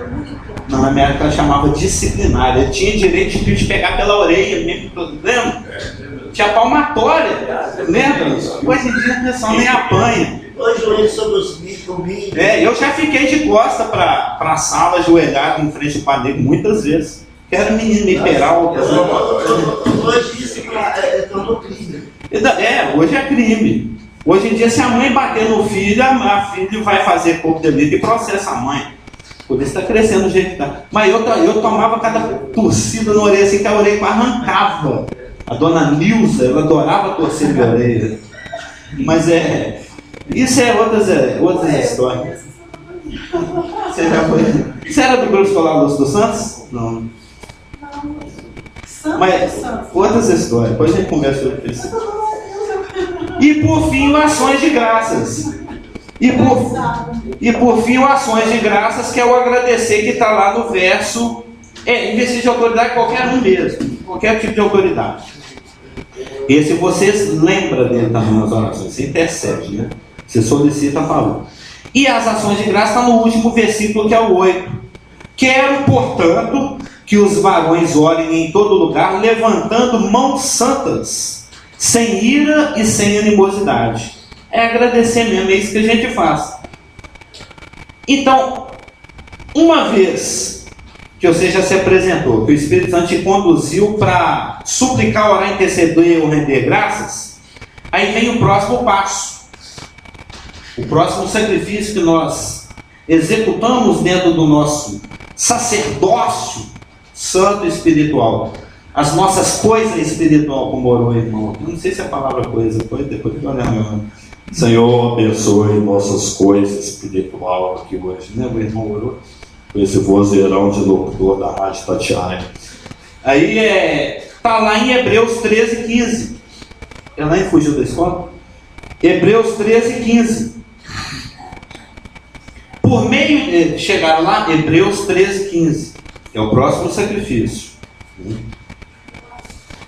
Não, na minha época ela chamava disciplinária. Ele tinha direito de pegar pela orelha mesmo, lembra? Tinha palmatória, lembra? Hoje em dia o pessoal nem apanha. Hoje eu olhei sobre os vídeos. Eu já fiquei de costa para a sala, ajoelhado em frente ao padeiro muitas vezes. Que era um menino meio peralta. Hoje isso tornou crime. Hoje é crime. Hoje em dia, se a mãe bater no filho, a filha vai fazer corpo de delito e processa a mãe. Por isso está crescendo do jeito que está. Mas eu tomava cada torcida na orelha, assim que a orelha arrancava. A dona Nilza, ela adorava torcer minha orelha. Mas isso é outras histórias. Você era do grupo escolar Luz dos Santos? Não. Mas outras histórias, depois a gente conversa sobre isso. E por fim, ações de graças. E por fim, ações de graças, que é o agradecer que está lá no verso. Investir de autoridade qualquer um mesmo, qualquer tipo de autoridade. Esse vocês lembram dele também nas orações, você intercede, né? Você solicita a favor. E as ações de graça estão no último versículo, que é o 8. Quero, portanto, que os varões orem em todo lugar, levantando mãos santas, sem ira e sem animosidade. É agradecer mesmo, é isso que a gente faz. Então, uma vez que você já se apresentou, que o Espírito Santo te conduziu para suplicar, orar, interceder ou render graças, aí vem o próximo passo. O próximo sacrifício que nós executamos dentro do nosso sacerdócio santo e espiritual. As nossas coisas espirituais, como orou o irmão. Eu não sei se a palavra coisa foi, depois que eu olhar. Senhor, abençoe nossas coisas espirituais aqui hoje. Né? O irmão orou com esse vozeirão de locutor da Rádio Tatiana. Aí está lá em Hebreus 13:15. Ela nem fugiu da escola? Hebreus 13:15. Por meio de chegar lá, Hebreus 13:15. É o próximo sacrifício.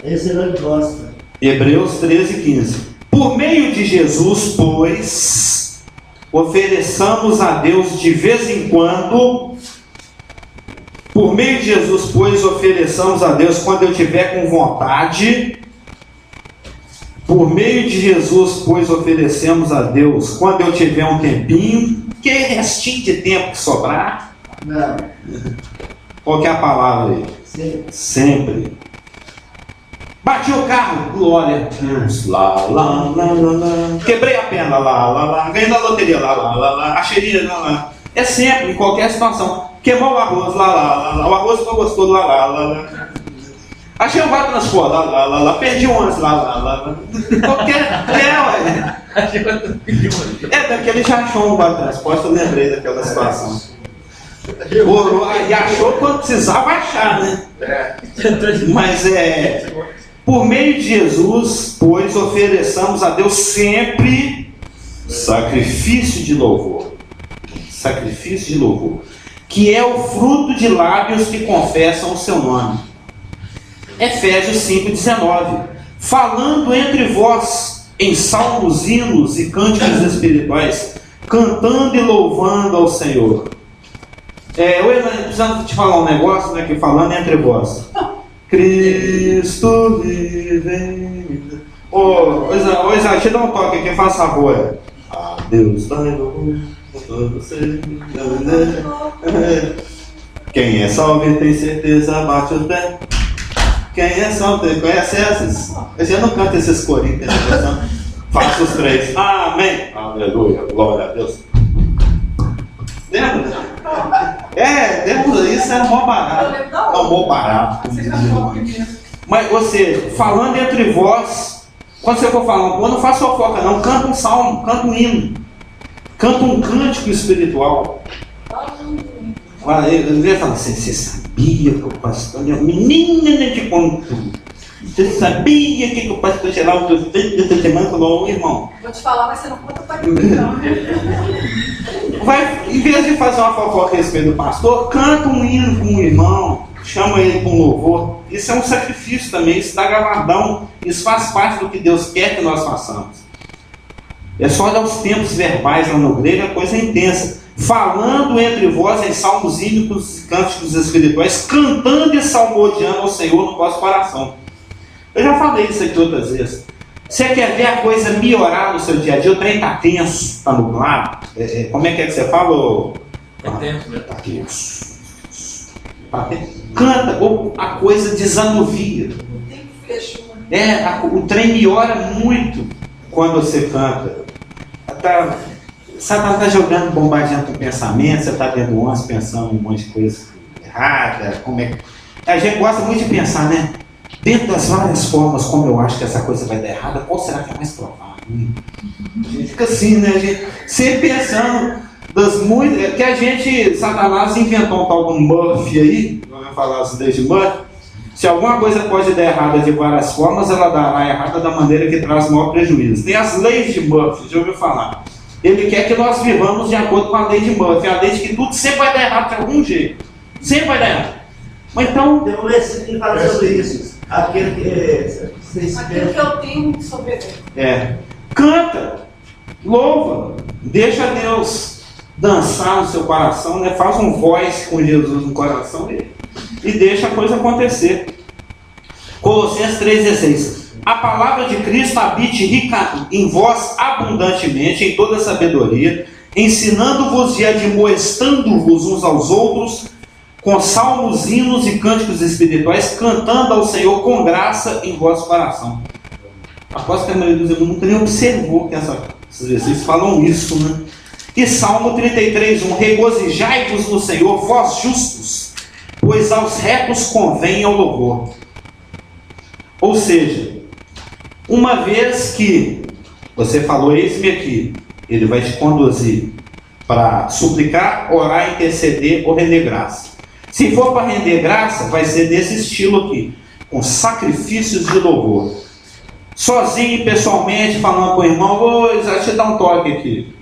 Esse ele gosta. Hebreus 13:15. Por meio de Jesus, pois, ofereçamos a Deus de vez em quando. Por meio de Jesus, pois, ofereçamos a Deus quando eu tiver com vontade. Por meio de Jesus, pois, oferecemos a Deus quando eu tiver um tempinho. Que restinho de tempo que sobrar? Não. Qual que é a palavra aí? Sempre. Bati o carro, glória a Deus, lá, lá, lá, lá, lá. Quebrei a perna, lá, lá, lá. Ganhei na loteria, lá, lá, lá, lá. Achei, lá, lá. É sempre, em qualquer situação. Queimou o arroz, lá, lá, lá, lá. O arroz ficou gostoso, lá, lá, lá, lá. Achei um vaso transporte, lá, lá, lá, lá. Perdi um antes, lá, lá, lá, lá. Qualquer. Ué. Daquele já achou um vaso transporte, eu lembrei daquela situação. E achou quando precisava achar, né? Mas por meio de Jesus, pois, ofereçamos a Deus sempre sacrifício de louvor. Sacrifício de louvor. Que é o fruto de lábios que confessam o seu nome. Efésios 5:19. Falando entre vós em salmos, hinos e cânticos espirituais, cantando e louvando ao Senhor. Eu precisava te falar um negócio, né? Que falando entre vós. Cristo vive. Isa, deixa eu dar um toque aqui, faz favor. A Deus dai louvor. Quem é salvo tem certeza, bate o pé. Quem é salvo, conhece essas? Eu não canto esses corinhos, faço os três. Amém. Aleluia, glória a Deus. Lembra? Isso era mó barato. Não, mó barato. Mas você, falando entre vós, quando você for falar, não faça fofoca não, canta um salmo, canta um hino, canta um cântico espiritual. Ele ia falar assim, você sabia que o pastor é menina de conto? Você sabia que o pastor Geraldo essa semana falou, irmão? Vou te falar, mas você não conta pra ninguém, não. Em vez de fazer uma fofoca a respeito do pastor, canta um hino com um irmão, chama ele com louvor. Isso é um sacrifício também, isso dá galardão, isso faz parte do que Deus quer que nós façamos. É só olhar os tempos verbais lá no grego, é coisa intensa. Falando entre vós em salmos hímnicos e cânticos espirituais, cantando e salmodiando ao Senhor no vosso coração. Eu já falei isso aqui outras vezes. Você quer ver a coisa melhorar no seu dia a dia? O trem está tenso, está nublado. Como é que você fala? É tenso, né? Está tenso. Canta, ou a coisa desanuvia. O tempo fechou, né? O trem melhora muito quando você canta. Você está jogando, bombardeando com pensamento, você está vendo umas pensando um monte de coisa errada. A gente gosta muito de pensar, né? Dentro das várias formas como eu acho que essa coisa vai dar errada, qual será que é mais provável? A gente fica assim, né? A gente sempre pensando das muitas. Que Satanás inventou um tal de Murphy aí, vamos falar as leis de Murphy. Se alguma coisa pode dar errada de várias formas, ela dará errada da maneira que traz maior prejuízo. Tem as leis de Murphy, já ouviu falar? Ele quer que nós vivamos de acordo com a lei de Murphy, a lei de que tudo sempre vai dar errado de algum jeito. Sempre vai dar errado. Mas então. Tem um versículo que fala sobre isso. Aquele que eu tenho que sobreviver. Canta, louva, deixa Deus dançar no seu coração, né? Faz um voz com Jesus no coração e deixa a coisa acontecer. Colossenses 3,16. A palavra de Cristo habite rica em vós abundantemente, em toda sabedoria, ensinando-vos e admoestando-vos uns aos outros, com salmos, hinos e cânticos espirituais, cantando ao Senhor com graça em vosso coração. Aposto que a maioria dos irmãos nunca nem observou que esses versículos falam isso, né? E Salmo 33:1. Regozijai-vos no Senhor, vós justos, pois aos retos convém ao louvor. Ou seja, uma vez que você falou, eis-me aqui, ele vai te conduzir para suplicar, orar, interceder ou render graça. Se for para render graça, vai ser desse estilo aqui, com sacrifícios de louvor. Sozinho, pessoalmente, falando com o irmão, deixa eu te dar um toque aqui.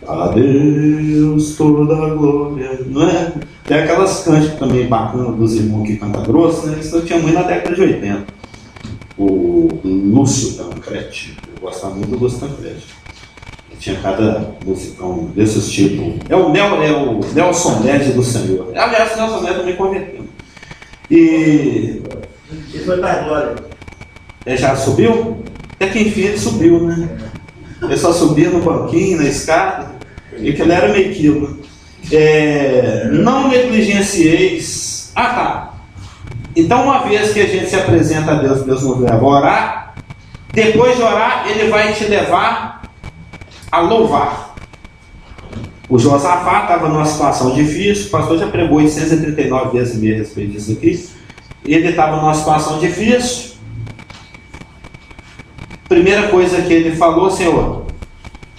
A Deus toda a glória, não é? Tem aquelas cânticas também bacanas dos irmãos que cantam grosso, né? Isso eu tinha muito na década de 80. O Lúcio Tancredi, eu gostava muito do Lúcio Tancredi. Tinha cada musicão desses tipos. É o Nelson Ned do Senhor. Aliás, o Nelson Ned também converteu. E foi para a glória. Ele já subiu? Até que enfim ele subiu, né? Ele só subia no banquinho, na escada, e que ele era meio quilo. Não negligencieis. Tá. Então, uma vez que a gente se apresenta a Deus, Deus nos leva a orar. Depois de orar, ele vai te levar a louvar. O Josafá estava numa situação difícil, o pastor já pregou 839 vezes e meia a respeito disso aqui. Ele estava numa situação difícil. Primeira coisa que ele falou: Senhor,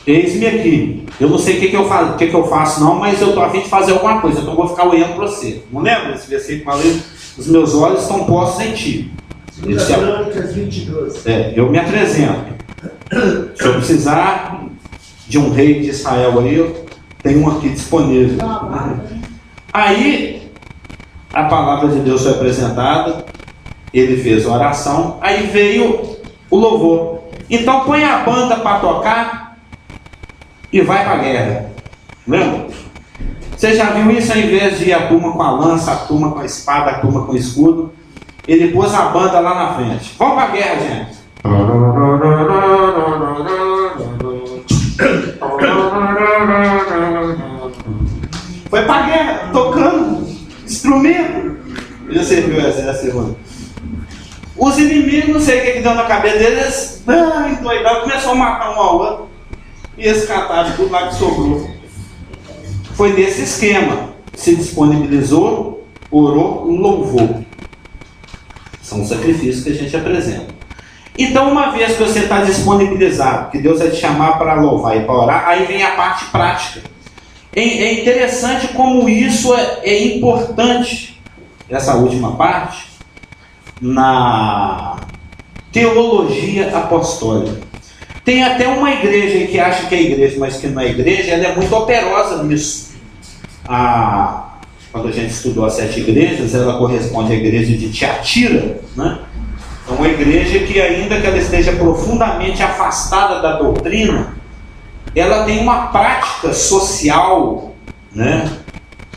eis-me aqui. Eu não sei o que eu faço não, mas eu estou a fim de fazer alguma coisa, então eu vou ficar olhando para você. Não lembra esse versículo? Os meus olhos estão postos em ti. Crônicas 22. Eu me apresento. Se eu precisar de um rei de Israel aí, eu tenho um aqui disponível. Aí a palavra de Deus foi apresentada, ele fez a oração, aí veio o louvor. Então põe a banda para tocar e vai para a guerra. Lembra? Você já viu isso? Ao invés de ir a turma com a lança, a turma com a espada, a turma com o escudo, ele pôs a banda lá na frente. Vamos para a guerra, gente. Foi para a guerra, tocando instrumento. Já serviu o exército, irmão. Os inimigos, não sei o que deu na cabeça deles, endoidaram, começou a matar um ao outro e eles cataram tudo lá que sobrou. Foi nesse esquema. Se disponibilizou, orou, louvou. São os sacrifícios que a gente apresenta. Então, uma vez que você está disponibilizado, que Deus vai te chamar para louvar e para orar, aí vem a parte prática. É interessante como isso é importante, essa última parte, na teologia apostólica. Tem até uma igreja que acha que é igreja, mas que não é igreja, ela é muito operosa nisso. Quando a gente estudou as 7 igrejas, ela corresponde à igreja de Tiatira, né? Então uma igreja que, ainda que ela esteja profundamente afastada da doutrina, ela tem uma prática social, né,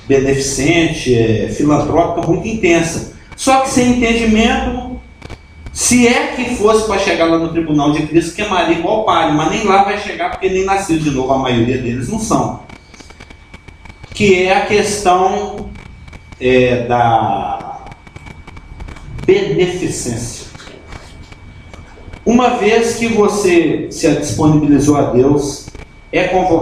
beneficente, filantrópica muito intensa. Só que sem entendimento, se é que fosse para chegar lá no tribunal de Cristo, queimaria igual palha, mas nem lá vai chegar porque nem nasceu de novo, a maioria deles não são. Que é a questão da beneficência. Uma vez que você se disponibilizou a Deus,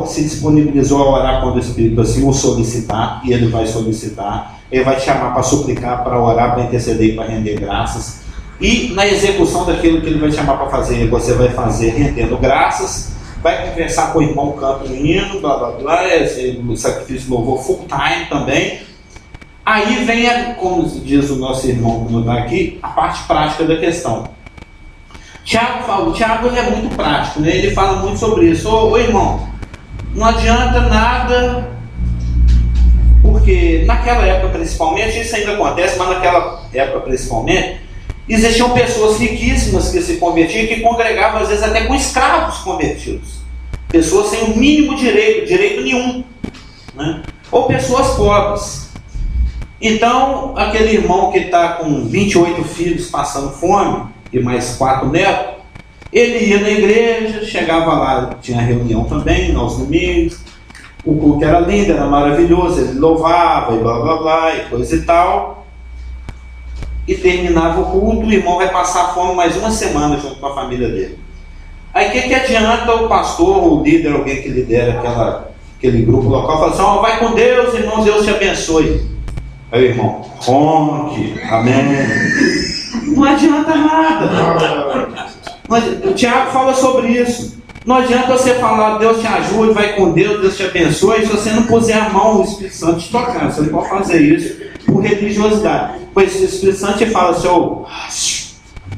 se disponibilizou a orar quando o Espírito assim o solicitar, e ele vai solicitar, ele vai te chamar para suplicar, para orar, para interceder, para render graças, e na execução daquilo que ele vai te chamar para fazer, você vai fazer rendendo graças, vai conversar com o irmão, canta um hino, blá blá blá, o sacrifício de louvor full time também. Aí vem, como diz o nosso irmão que não está aqui, a parte prática da questão. Tiago ele é muito prático, né? Ele fala muito sobre isso. Ô irmão, não adianta nada, porque naquela época principalmente, isso ainda acontece, mas naquela época principalmente, existiam pessoas riquíssimas que se convertiam, que congregavam às vezes até com escravos convertidos. Pessoas sem o mínimo direito nenhum, né? Ou pessoas pobres. Então, aquele irmão que está com 28 filhos passando fome, e mais 4 netos, ele ia na igreja, chegava lá, tinha reunião também, aos domingos, o culto era lindo, era maravilhoso, ele louvava, e blá blá blá, e coisa e tal, e terminava o culto, o irmão vai passar fome mais uma semana junto com a família dele. Aí o que adianta o pastor, o líder, alguém que lidera aquele grupo local, falar assim, vai com Deus, irmão, Deus te abençoe. Aí o irmão, ronque, amém. Não adianta nada. O Tiago fala sobre isso. Não adianta você falar, Deus te ajude, vai com Deus, Deus te abençoe, se você não puser a mão, o Espírito Santo te tocar. Você não pode fazer isso por religiosidade. Pois o Espírito Santo te fala assim,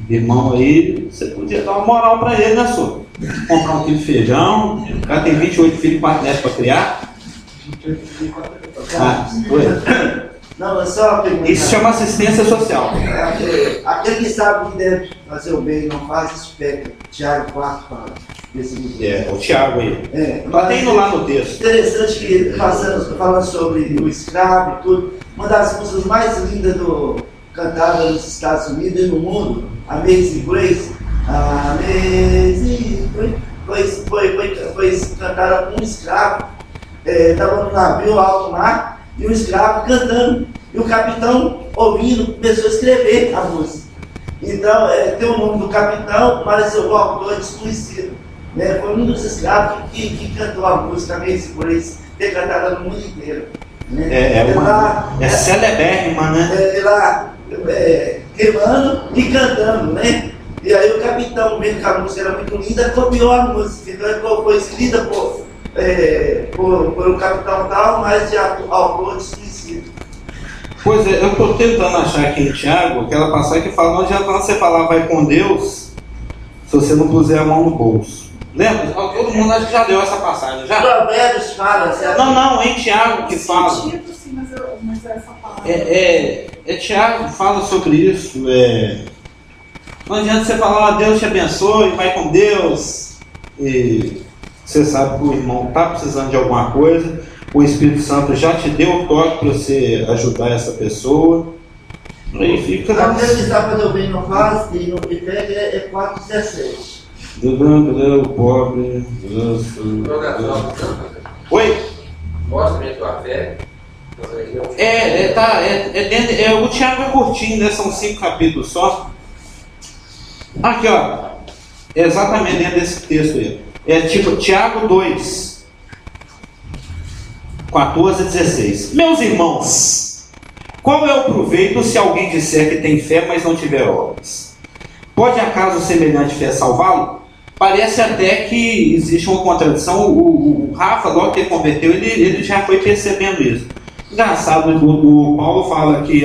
irmão aí, você podia dar uma moral para ele, né, senhor? Comprar um quilo de feijão, o cara tem 28 filhos e 4 netos para criar. Não, é só uma pergunta. Isso chama assistência social. Aquele que sabe que deve fazer o bem e não faz, isso pega. Tiago 4 fala. O Tiago aí. Está indo lá no texto. Interessante que, falando sobre o escravo e tudo, uma das músicas mais lindas cantada nos Estados Unidos e no mundo, Amazing Grace. Amazing Grace. Foi cantada por um escravo. Estava no navio alto mar. E o escravo cantando, e o capitão ouvindo, começou a escrever a música. Então, tem o nome do capitão, mas o autor é desconhecido. Né? Foi um dos escravos que cantou a música, Amazing Grace, ter cantada no mundo inteiro. Né? É celebérrima, né? Lá queimando e cantando, né? E aí o capitão, vendo que a música era muito linda, copiou a música. Então, foi escrita por um capitão tal, mas de autor desconhecido. Pois é, eu estou tentando achar aqui em Tiago aquela passagem que fala, não adianta você falar vai com Deus se você não puser a mão no bolso. Lembra? Todo mundo acho que já deu essa passagem, já? Provérbios fala, certo? Não, é em Tiago que fala. Sentido, sim, mas essa palavra. Tiago fala sobre isso. Não adianta você falar, Deus te abençoe, vai com Deus. E você sabe que o irmão está precisando de alguma coisa, o Espírito Santo já te deu o toque para você ajudar essa pessoa. Aí fica. Aquele que sabe fazer o bem não faz, e no que pega é 4,17. O pobre. Oi? Mostra a tua fé. O Tiago é curtinho, né? São 5 capítulos só. Aqui, ó. É exatamente dentro desse texto aí. Tipo Tiago 2, 14 e 16. Meus irmãos, qual é o proveito se alguém disser que tem fé, mas não tiver obras? Pode acaso semelhante fé salvá-lo? Parece até que existe uma contradição. O Rafa, logo que ele converteu, ele já foi percebendo isso. Engraçado, o Paulo fala que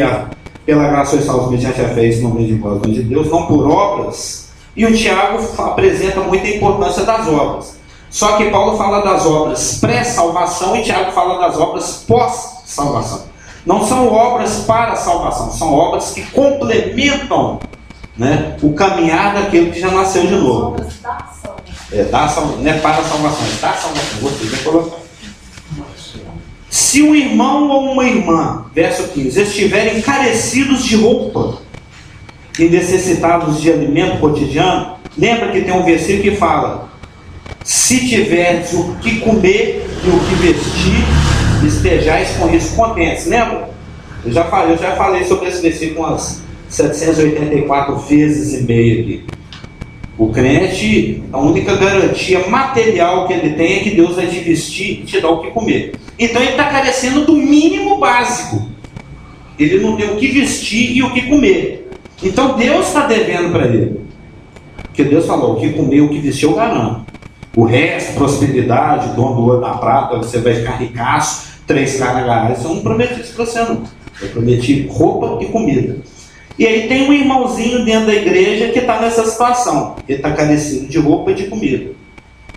pela graça sois salvos mediante a fé, isso não vem de vós, mas de Deus, não por obras. E o Tiago apresenta muita importância das obras. Só que Paulo fala das obras pré-salvação e Tiago fala das obras pós-salvação. Não são obras para a salvação, são obras que complementam né? O caminhar daquele que já nasceu de novo. Obras da ação. Não é para a salvação, é da salvação. Você vai colocar. Se um irmão ou uma irmã, verso 15, estiverem carecidos de roupa e necessitados de alimento cotidiano, lembra que tem um versículo que fala: se tiverdes o que comer e o que vestir, estejais com isso contentes. Lembra? Eu já falei sobre esse versículo umas 784 vezes e meia aqui. O crente, a única garantia material que ele tem é que Deus vai te vestir e te dar o que comer. Então ele está carecendo do mínimo básico. Ele não tem o que vestir e o que comer. Então Deus está devendo para ele. Porque Deus falou: o que comer e o que vestir eu garanto. O resto, prosperidade, dono do ouro da prata, você vai ficar ricaço, 3 caras na garagem. Eu não prometi isso para você não. Eu prometi roupa e comida. E aí tem um irmãozinho dentro da igreja que está nessa situação. Ele está carecido de roupa e de comida.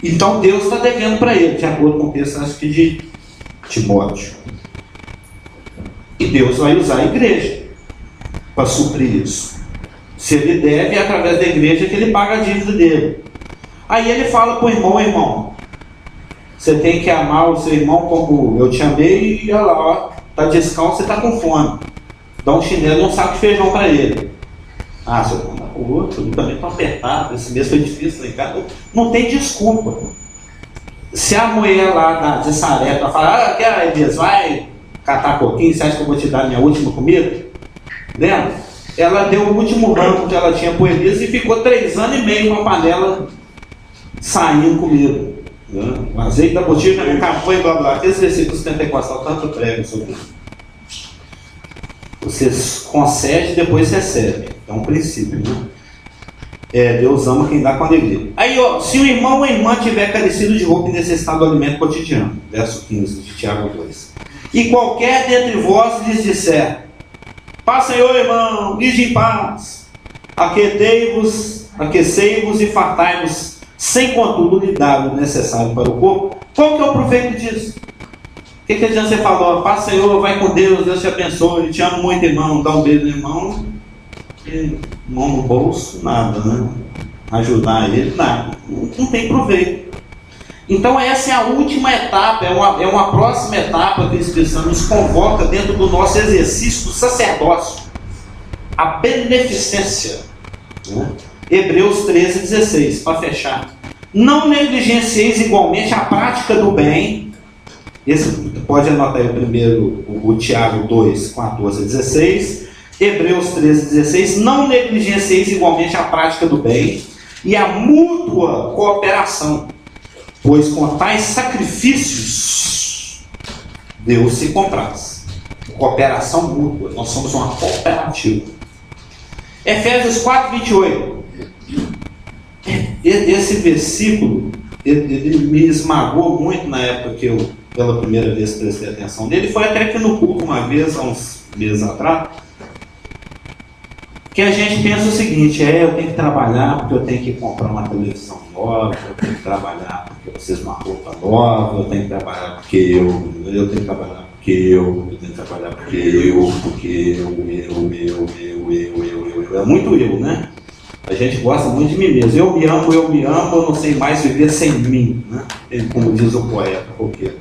Então Deus está devendo para ele, de acordo com o texto, acho que de Timóteo. E Deus vai usar a igreja para suprir isso. Se ele deve, é através da igreja que ele paga a dívida dele. Aí ele fala para o irmão: irmão, você tem que amar o seu irmão como eu te amei, e olha lá, está descalço e está com fome. Dá um chinelo e um saco de feijão para ele. Ah, seu irmão, dá para o outro, eu também estou apertado, esse mês foi difícil lá em casa. Não tem desculpa. Se a mulher lá de Sareta falar: quer, Elias, vai catar coquinho, você acha que eu vou te dar minha última comida? Lembra? Ela deu o último rango que ela tinha para o Elias e ficou 3 anos e meio com a panela saindo comida. O azeite da botija não acabou e blá blá. Esse versículo 74 tanto prega sobre isso. Você concede e depois recebe. É um princípio, né? Deus ama quem dá com alegria. Aí, ó, se o irmão ou a irmã tiver carecido de roupa e necessitado do alimento cotidiano, verso 15 de Tiago 2. E qualquer dentre vós lhes disser: paz, Senhor, irmão, ide em paz, aquecei-vos e fartai-vos, sem contudo lhe dar o necessário para o corpo. Qual que é o proveito disso? O que adianta você falar: paz, Senhor, vai com Deus, Deus te abençoe, te amo muito, irmão, dá um beijo no irmão, e mão no bolso, nada, né? Ajudar ele, nada, não tem proveito. Então essa é a última etapa, é uma próxima etapa que o Espírito Santo nos convoca dentro do nosso exercício do sacerdócio, a beneficência, né? Hebreus 13:16, para fechar: não negligencieis igualmente a prática do bem. Esse, pode anotar aí o primeiro, o Tiago 2, 14 a 16, Hebreus 13:16, não negligencieis igualmente a prática do bem e a mútua cooperação, pois com tais sacrifícios Deus se compraz. Cooperação mútua, nós somos uma cooperativa. Efésios 4:28. Esse versículo, ele me esmagou muito na época que eu, pela primeira vez, prestei atenção nele. Foi até aqui no culto uma vez, há uns meses atrás, que a gente pensa o seguinte: eu tenho que trabalhar porque eu tenho que comprar uma televisão nova, eu tenho que trabalhar porque eu preciso de uma roupa nova, eu tenho que trabalhar porque eu tenho que trabalhar porque eu tenho que trabalhar porque eu. É muito eu, né? A gente gosta muito de mim mesmo. Eu me amo, eu não sei mais viver sem mim, né? Como diz o poeta qualquer.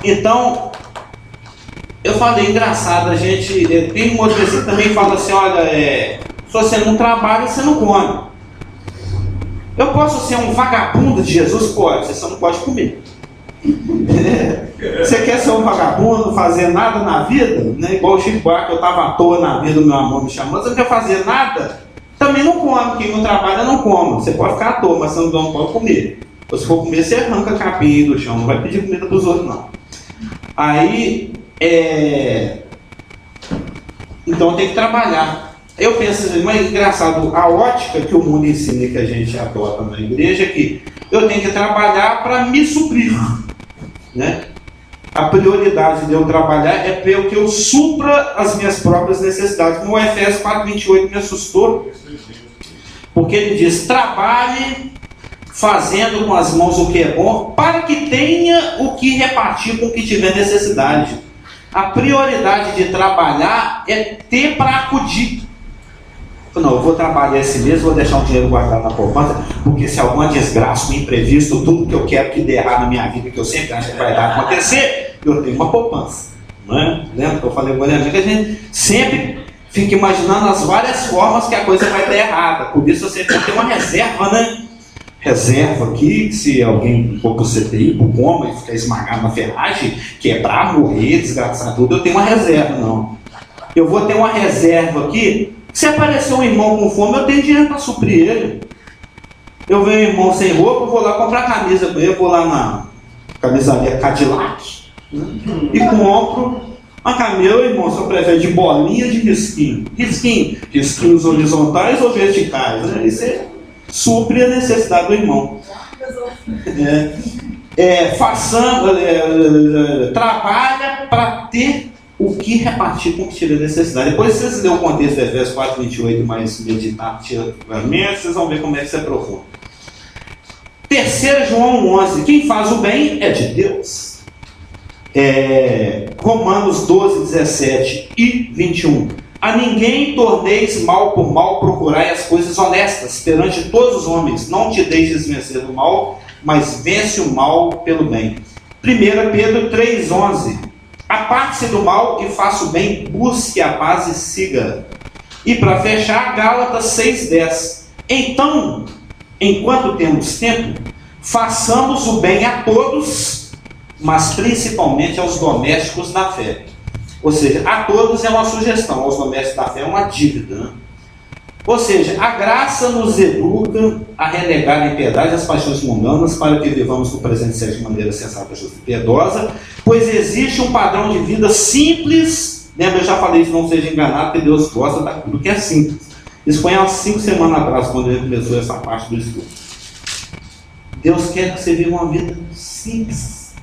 Então, eu falei, engraçado, a gente tem um outro versículo que também fala assim: olha, se você não trabalha, você não come. Eu posso ser um vagabundo de Jesus? Pode, você só não pode comer. Você quer ser um vagabundo, não fazer nada na vida, né? Igual o Chico Buarque, eu estava à toa na vida, o meu amor me chamando, você não quer fazer nada? Também não come, quem não trabalha não come. Você pode ficar à toa, mas você não pode comer. Ou se for comer, você arranca a capinha do chão, não vai pedir comida para os outros, não. Aí, então tem que trabalhar. Eu penso assim, mas engraçado, a ótica que o mundo ensina, que a gente adota na igreja, é que eu tenho que trabalhar para me suprir, né? A prioridade de eu trabalhar é para que eu supra as minhas próprias necessidades. No Efésios 4:28 me assustou, porque ele diz: trabalhe fazendo com as mãos o que é bom, para que tenha o que repartir com o que tiver necessidade. A prioridade de trabalhar é ter para acudir. Falei, não, eu vou trabalhar esse mês, vou deixar um dinheiro guardado na poupança, porque se alguma desgraça, um imprevisto, tudo que eu quero que dê errado na minha vida, que eu sempre acho que vai dar acontecer, eu tenho uma poupança. Não é? Lembra que eu falei com ele que a gente sempre fica imaginando as várias formas que a coisa vai dar errada. Por isso você tem que ter uma reserva, né? Reserva aqui, se alguém for pro CTI, pro coma e ficar esmagado na ferragem, quebrar, morrer, desgraçar tudo, eu tenho uma reserva, não. Eu vou ter uma reserva aqui. Se aparecer um irmão com fome, eu tenho dinheiro para suprir ele. Eu vejo um irmão sem roupa, eu vou lá comprar camisa para ele, eu vou lá na camisaria Cadillac, né? E compro uma camisa, irmão, se eu prefere de bolinha de risquinho. Risquinhos horizontais ou verticais, né? E você supre a necessidade do irmão. Trabalha para ter o que repartir com o que tiver necessidade. Depois vocês lerem o contexto de Efésios 4:28, mais meditativamente, vocês vão ver como é que se aprofunda. 3 João 11, quem faz o bem é de Deus. Romanos 12:17 e 21. A ninguém torneis mal por mal, procurai as coisas honestas perante todos os homens. Não te deixes vencer do mal, mas vence o mal pelo bem. 1 Pedro 3:11. Aparte-se do mal e faça o bem, busque a paz e siga. E para fechar, Gálatas 6:10. Então, enquanto temos tempo, façamos o bem a todos, mas principalmente aos domésticos da fé. Ou seja, a todos é uma sugestão, aos domésticos da fé é uma dívida, né? Ou seja, a graça nos educa a renegar a impiedade e as paixões mundanas para que vivamos no presente século de maneira sensata, justa e piedosa, pois existe um padrão de vida simples. Lembra, eu já falei isso, não seja enganado, porque Deus gosta daquilo que é simples. Isso foi há 5 semanas atrás, quando ele começou essa parte do estudo. Deus quer que você viva uma vida simples,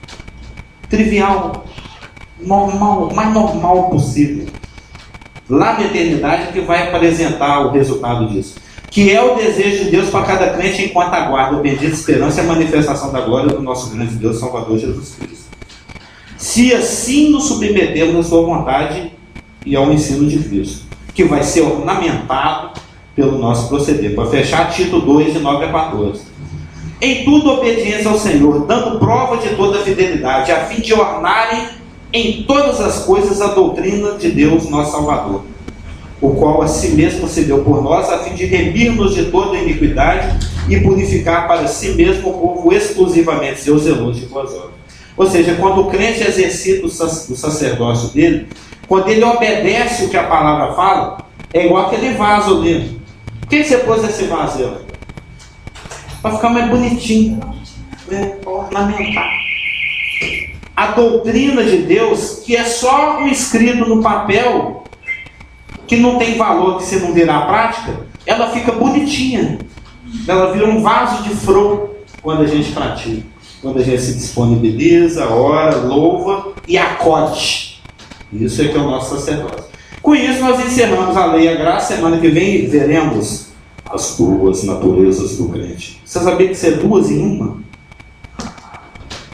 trivial, normal, o mais normal possível. Lá na eternidade que vai apresentar o resultado disso. Que é o desejo de Deus para cada crente enquanto aguarda a bendita esperança e a manifestação da glória do nosso grande Deus Salvador Jesus Cristo. Se assim nos submetermos à sua vontade e ao ensino de Cristo, que vai ser ornamentado pelo nosso proceder. Para fechar, Tito 2, de 9 a 14. Em tudo obediência ao Senhor, dando prova de toda fidelidade, a fim de ornarem em todas as coisas a doutrina de Deus, nosso Salvador, o qual a si mesmo se deu por nós, a fim de remir-nos de toda iniquidade e purificar para si mesmo o povo exclusivamente seu, zeloso de boas obras. Ou seja, quando o crente exercita o sacerdócio dele, quando ele obedece o que a palavra fala, é igual aquele vaso ali. Por que você pôs esse vaso ali? Para ficar mais bonitinho, né? Para ornamentar. A doutrina de Deus, que é só um escrito no papel, que não tem valor, que se não virar prática, ela fica bonitinha. Ela vira um vaso de flor quando a gente pratica. Quando a gente se disponibiliza, ora, louva e acode. Isso é que é o nosso sacerdócio. Com isso nós encerramos a lei e a graça. Semana que vem veremos as 2 naturezas do crente. Você sabia que isso é 2 em uma?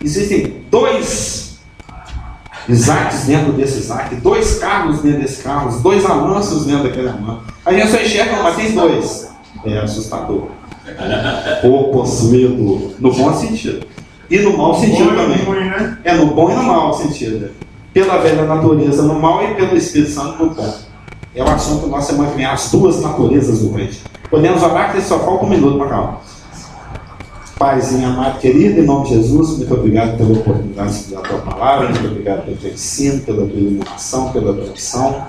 Existem 2 Isaques dentro desse Isaac, 2 Carlos dentro desse Carlos, 2 Amansos dentro daquele Amanso. A gente só enxerga, mas tem 2. É assustador. Ou possuído, no bom sentido. E no mau sentido também. É no bom e no mau sentido. Pela velha natureza no mal e pelo Espírito Santo no bom. É o assunto nosso semana que vem, as 2 naturezas do crente. Podemos orar que só falta 1 minuto para cá. Paizinho amado, querido, em nome de Jesus, muito obrigado pela oportunidade de estudar a tua palavra, muito obrigado pelo teu ensino, pela tua iluminação, pela tua opção,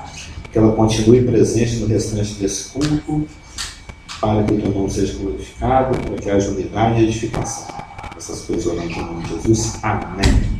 que ela continue presente no restante desse culto, para que o teu nome seja glorificado, para que haja unidade e edificação. Essas coisas orando em nome de Jesus. Amém.